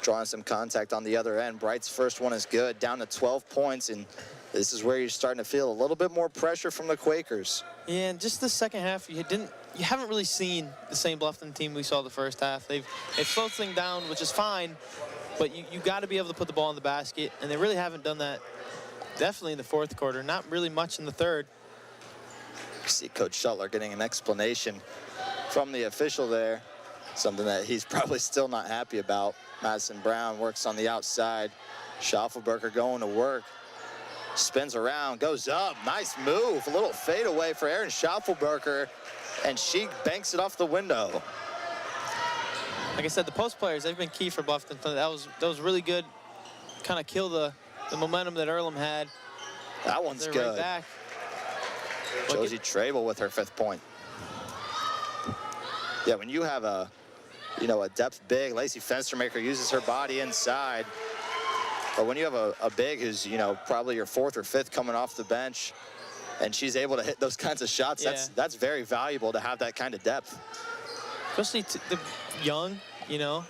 drawing some contact on the other end. Bright's first one is good, down to 12 points, and this is where you're starting to feel a little bit more pressure from the Quakers.
Yeah, and just the second half, you haven't really seen the same Bluffton team we saw the first half. They've slowed things down, which is fine, but you got to be able to put the ball in the basket, and they really haven't done that. Definitely in the fourth quarter, not really much in the third.
See Coach Shuttler getting an explanation from the official there, something that he's probably still not happy about. Madison Brown works on the outside. Schaffelberger going to work. Spins around, goes up, nice move. A little fadeaway for Erin Schaffelberger, and she banks it off the window.
Like I said, the post players, they've been key for Bluffton. That was really good. Kind of kill the momentum that Earlham had.
That one's
They're
good.
Right back.
Josie Trable with her 5th point. Yeah, when you have a depth big, Lacey Fenstermaker uses her body inside. But when you have a big who's, probably your 4th or 5th coming off the bench, and she's able to hit those kinds of shots, that's very valuable to have that kind of depth.
Especially the young,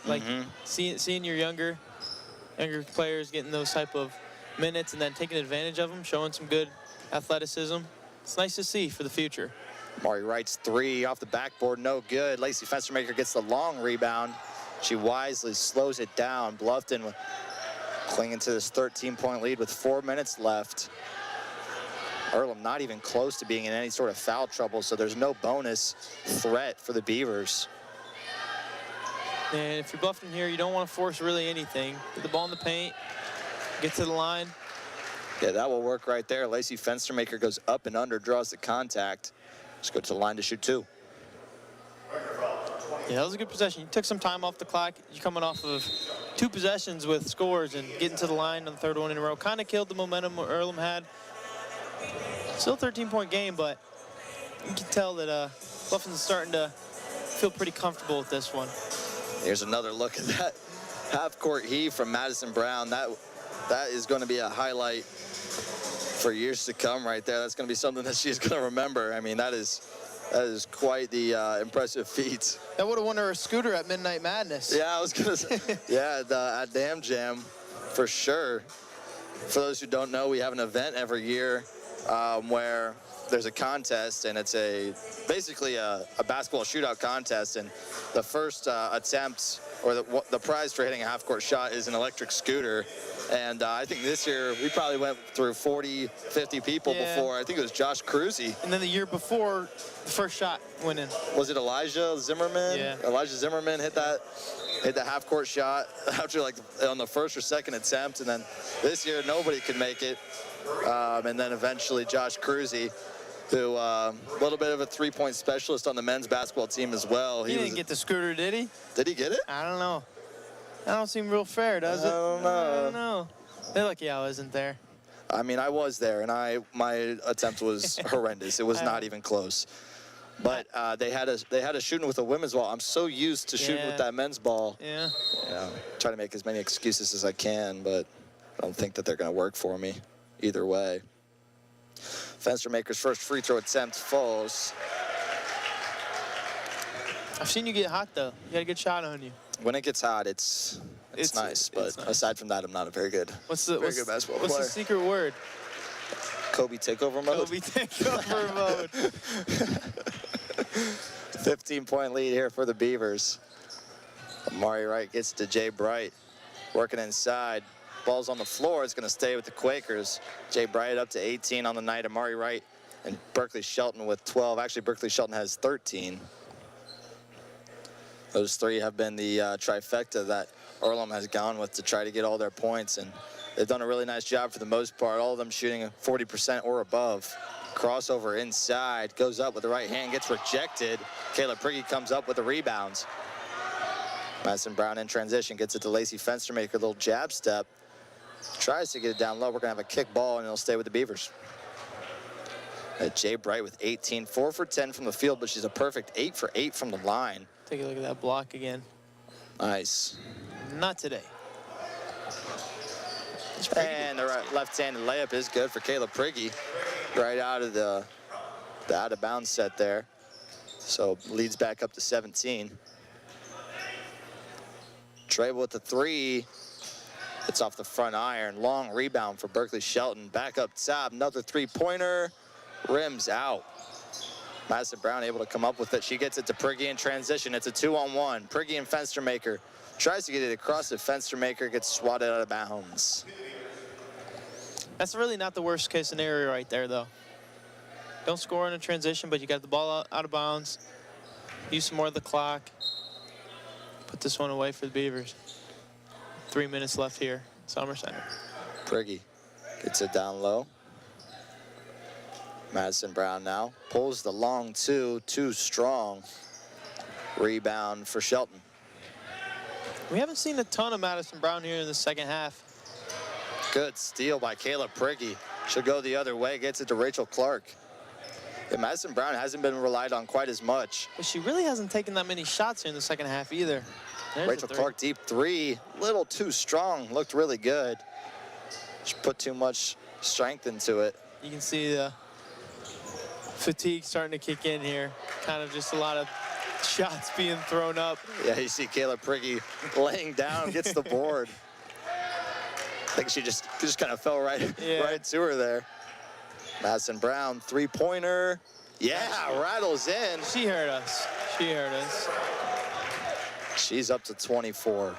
like seeing your younger players getting those type of minutes and then taking advantage of them, showing some good athleticism. It's nice to see for the future.
Mari Wright's 3 off the backboard, no good. Lacey Fenstermaker gets the long rebound. She wisely slows it down. Bluffton clinging to this 13-point lead with 4 minutes left. Earlham not even close to being in any sort of foul trouble, so there's no bonus threat for the Beavers.
And if you're Bluffton here, you don't want to force really anything. Get the ball in the paint, get to the line.
Yeah, that will work right there. Lacey Fenstermaker goes up and under, draws the contact. Just go to the line to shoot 2.
Yeah, that was a good possession. You took some time off the clock. You're coming off of 2 possessions with scores, and getting to the line on the 3rd one in a row kind of killed the momentum Earlham had. Still a 13-point game, but you can tell that Bluffton's starting to feel pretty comfortable with this one.
Here's another look at that half-court heave from Madison Brown. That is going to be a highlight for years to come right there. That's going to be something that she's going to remember. I mean, that is That is quite the impressive feat.
That would have won her a scooter at Midnight Madness.
Yeah, I was gonna say, yeah, at Dam Jam, for sure. For those who don't know, we have an event every year where there's a contest, and it's basically a basketball shootout contest, and the first attempt, or the prize for hitting a half-court shot is an electric scooter. And I think this year we probably went through 40, 50 people before. I think it was Josh Cruzy.
And then the year before, the first shot went in.
Was it Elijah Zimmerman?
Yeah.
Elijah Zimmerman hit the half-court shot after like on the first or second attempt, and then this year nobody could make it. And then eventually Josh Cruzy, who a little bit of a three-point specialist on the men's basketball team as well.
He didn't get the scooter, did he?
Did he get it?
I don't know. That don't seem real fair, does it?
I don't know.
I don't know. They're lucky I wasn't there.
I mean, I was there, and my attempt was horrendous. It was not even close. But they had a shooting with a women's ball. I'm so used to shooting with that men's ball.
Yeah.
You know, try to make as many excuses as I can, but I don't think that they're going to work for me either way. Fenstermaker's first free throw attempt falls.
I've seen you get hot, though. You got a good shot on you.
When it gets hot, it's nice, but aside from that, I'm not a very good basketball player.
What's the secret word?
Kobe takeover mode.
Kobe takeover mode.
15-point lead here for the Beavers. Amari Wright gets to Jay Bright, working inside. Ball's on the floor. It's going to stay with the Quakers. Jay Bright up to 18 on the night. Amari Wright and Berkeley Shelton with 12. Actually, Berkeley Shelton has 13. Those three have been the trifecta that Earlham has gone with to try to get all their points, and they've done a really nice job for the most part. All of them shooting 40% or above. Crossover inside, goes up with the right hand, gets rejected. Kayla Prigge comes up with the rebounds. Madison Brown in transition, gets it to Lacey Fenstermaker, little jab step. Tries to get it down low. We're gonna have a kick ball, and it'll stay with the Beavers. Jay Bright with 18, 4 for 10 from the field, but she's a perfect 8 for 8 from the line.
Take a look at that block again.
Nice.
Not today.
And the left-handed layup is good for Kayla Prigge, right out of the out-of-bounds set there. So leads back up to 17. Trey with the three. It's off the front iron. Long rebound for Berkeley Shelton. Back up top, another three-pointer. Rims out. Madison Brown able to come up with it. She gets it to Prigge in transition. It's a 2-on-1. Prigge and Fenstermaker. Tries to get it across the Fenstermaker, gets swatted out of bounds.
That's really not the worst case scenario right there, though. Don't score in a transition, but you got the ball out of bounds. Use some more of the clock. Put this one away for the Beavers. 3 minutes left here, Summer Center.
Prigge gets it down low. Madison Brown now pulls the long two, too strong. Rebound for Shelton.
We haven't seen a ton of Madison Brown here in the second half.
Good steal by Kayla Prigge. She'll go the other way, gets it to Rachel Clark. Yeah, Madison Brown hasn't been relied on quite as much.
But she really hasn't taken that many shots here in the second half either. There's
Rachel Clark deep three, little too strong, looked really good. She put too much strength into it.
You can see the fatigue starting to kick in here. Kind of just a lot of shots being thrown up.
Yeah, you see Kayla Prigge laying down, gets the board. I think she just kind of fell right to her there. Madison Brown, three-pointer. Yeah, rattles in.
She heard us. She heard us.
She's up to 24.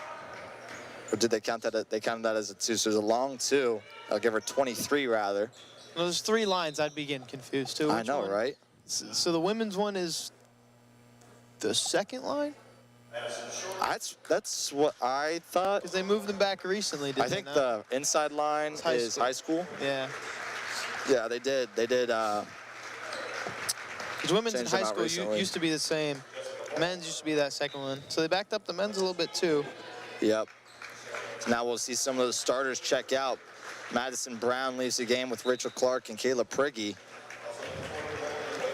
Or did they count that? They counted that as a two. So there's a long two. I'll give her 23 rather.
Well, there's 3 lines. I'd be getting confused too.
I know, right?
So the women's one is the second line?
That's what I thought.
Because they moved them back recently, didn't
I think
they
the inside line is high school.
Yeah.
Yeah, they did. They did.
Because women's in high school
recently.
used to be the same. Men's used to be that second one. So they backed up the men's a little bit too.
Yep. So now we'll see some of the starters check out. Madison Brown leaves the game with Rachel Clark and Kayla Prigge.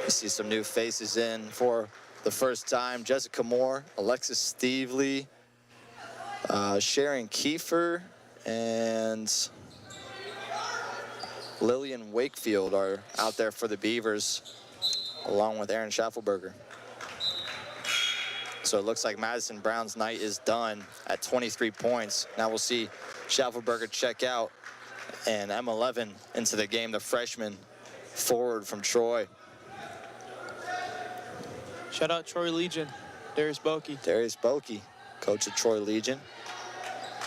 You see some new faces in for the first time. Jessica Moore, Alexis Stevely, Sharon Kiefer, and Lillian Wakefield are out there for the Beavers. along with Aaron Schaffelberger. So it looks like Madison Brown's night is done at 23 points. Now we'll see Schaffelberger check out and M11 into the game, the freshman forward from Troy.
Shout out Troy Legion, Darius Bokey.
Darius Bokey, coach of Troy Legion.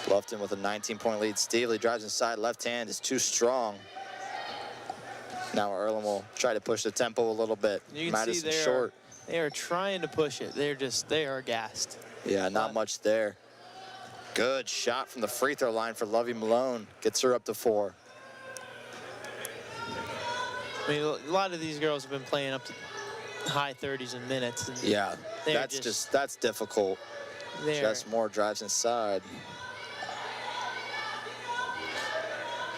Bluffton with a 19-point lead. Stevely drives inside, left hand is too strong. Now Earlham will try to push the tempo a little bit.
You can
Madison
see
short.
they are trying to push it. They are gassed.
Yeah, not much there. Good shot from the free throw line for Lovey Malone. Gets her up to 4.
I mean, a lot of these girls have been playing up to high 30s in minutes. And
yeah, that's difficult. Just more drives inside.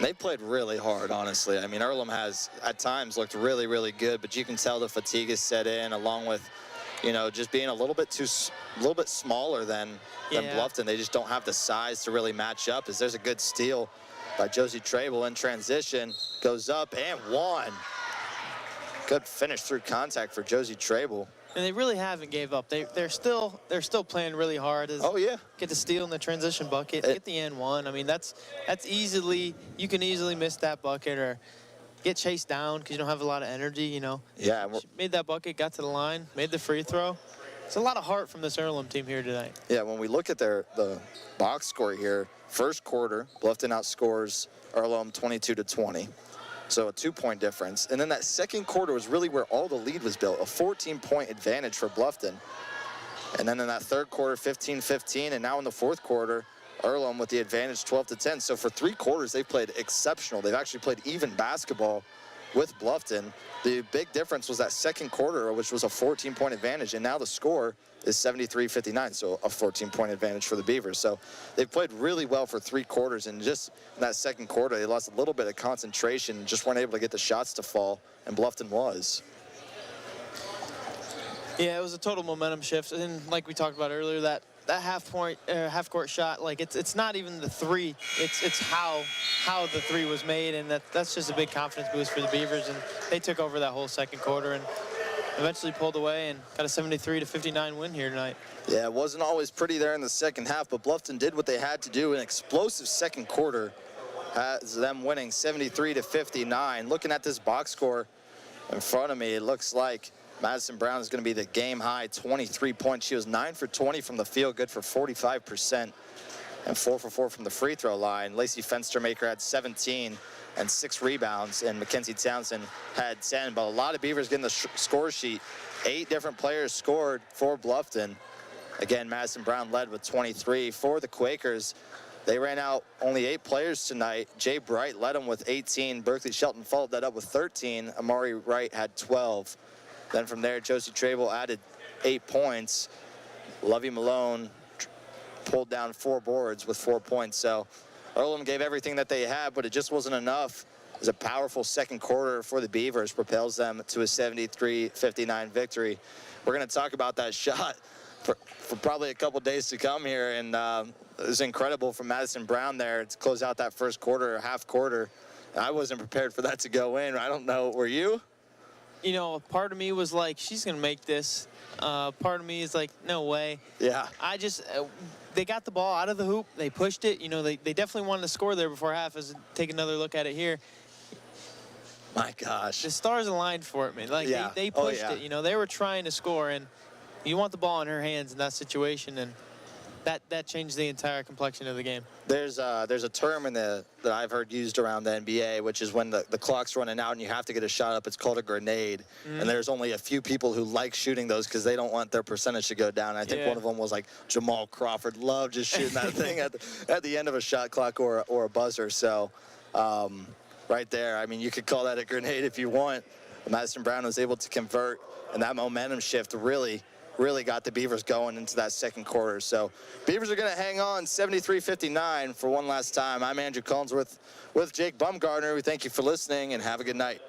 They played really hard, honestly. I mean, Earlham has, at times, looked really, really good, but you can tell the fatigue is set in, along with, you know, just being a little bit smaller than Bluffton. They just don't have the size to really match up. As there's a good steal by Josie Trable in transition, goes up and one. Good finish through contact for Josie Trable.
And they really haven't gave up. They're still playing really hard.
Oh yeah.
Get the steal in the transition bucket, get the N1. I mean, that's easily, you can easily miss that bucket or get chased down because you don't have a lot of energy, you know.
Yeah.
She made that bucket, got to the line, made the free throw. It's a lot of heart from this Earlham team here tonight.
Yeah, when we look at the box score here, first quarter, Bluffton outscores Earlham 22-20. So a 2-point difference. And then that second quarter was really where all the lead was built, a 14-point advantage for Bluffton. And then in that third quarter, 15-15, and now in the fourth quarter, Earlham with the advantage 12-10. So for 3 quarters, they've played exceptional. They've actually played even basketball with Bluffton. The big difference was that second quarter, which was a 14-point advantage, and now the score is 73-59, so a 14-point advantage for the Beavers. So they've played really well for 3 quarters, and just in that second quarter, they lost a little bit of concentration, just weren't able to get the shots to fall, and Bluffton was.
Yeah, it was a total momentum shift, and like we talked about earlier, that half-court shot, like it's not even the 3, it's how the 3 was made, and that's just a big confidence boost for the Beavers, and they took over that whole second quarter and eventually pulled away and got a 73-59 win here tonight.
Yeah, it wasn't always pretty there in the second half, but Bluffton did what they had to do. An explosive second quarter has them winning 73-59. Looking at this box score in front of me, it looks like Madison Brown is going to be the game high 23 points. She was 9 for 20 from the field, good for 45%, and 4 for 4 from the free throw line. Lacey Fenstermaker had 17 and 6 rebounds, and Mackenzie Townsend had 10. But a lot of Beavers getting the score sheet. 8 different players scored for Bluffton. Again, Madison Brown led with 23. For the Quakers, they ran out only 8 players tonight. Jay Bright led them with 18. Berkeley Shelton followed that up with 13. Amari Wright had 12. Then from there, Josie Trable added 8 points. Lovey Malone pulled down 4 boards with 4 points. So Earlham gave everything that they had, but it just wasn't enough. It was a powerful second quarter for the Beavers, propels them to a 73-59 victory. We're going to talk about that shot for probably a couple days to come here, and it was incredible from Madison Brown there to close out that first quarter, half quarter. I wasn't prepared for that to go in. I don't know, were you?
You know, part of me was like, she's going to make this. Part of me is like, no way.
Yeah.
I just, they got the ball out of the hoop. They pushed it. You know, they definitely wanted to score there before half. As take another look at it here.
My gosh.
The stars aligned for it, man. Like,
yeah.
they pushed it. You know, they were trying to score, and you want the ball in her hands in that situation, and that changed the entire complexion of the game.
There's a term that I've heard used around the NBA, which is when the clock's running out and you have to get a shot up. It's called a grenade. And there's only a few people who like shooting those because they don't want their percentage to go down. I think one of them was like Jamal Crawford. Loved just shooting that thing at the end of a shot clock or a buzzer. So right there, I mean, you could call that a grenade if you want. Madison Brown was able to convert, and that momentum shift really got the Beavers going into that second quarter. So Beavers are going to hang on 73-59 for one last time. I'm Andrew Collinsworth with Jake Bumgardner. We thank you for listening, and have a good night.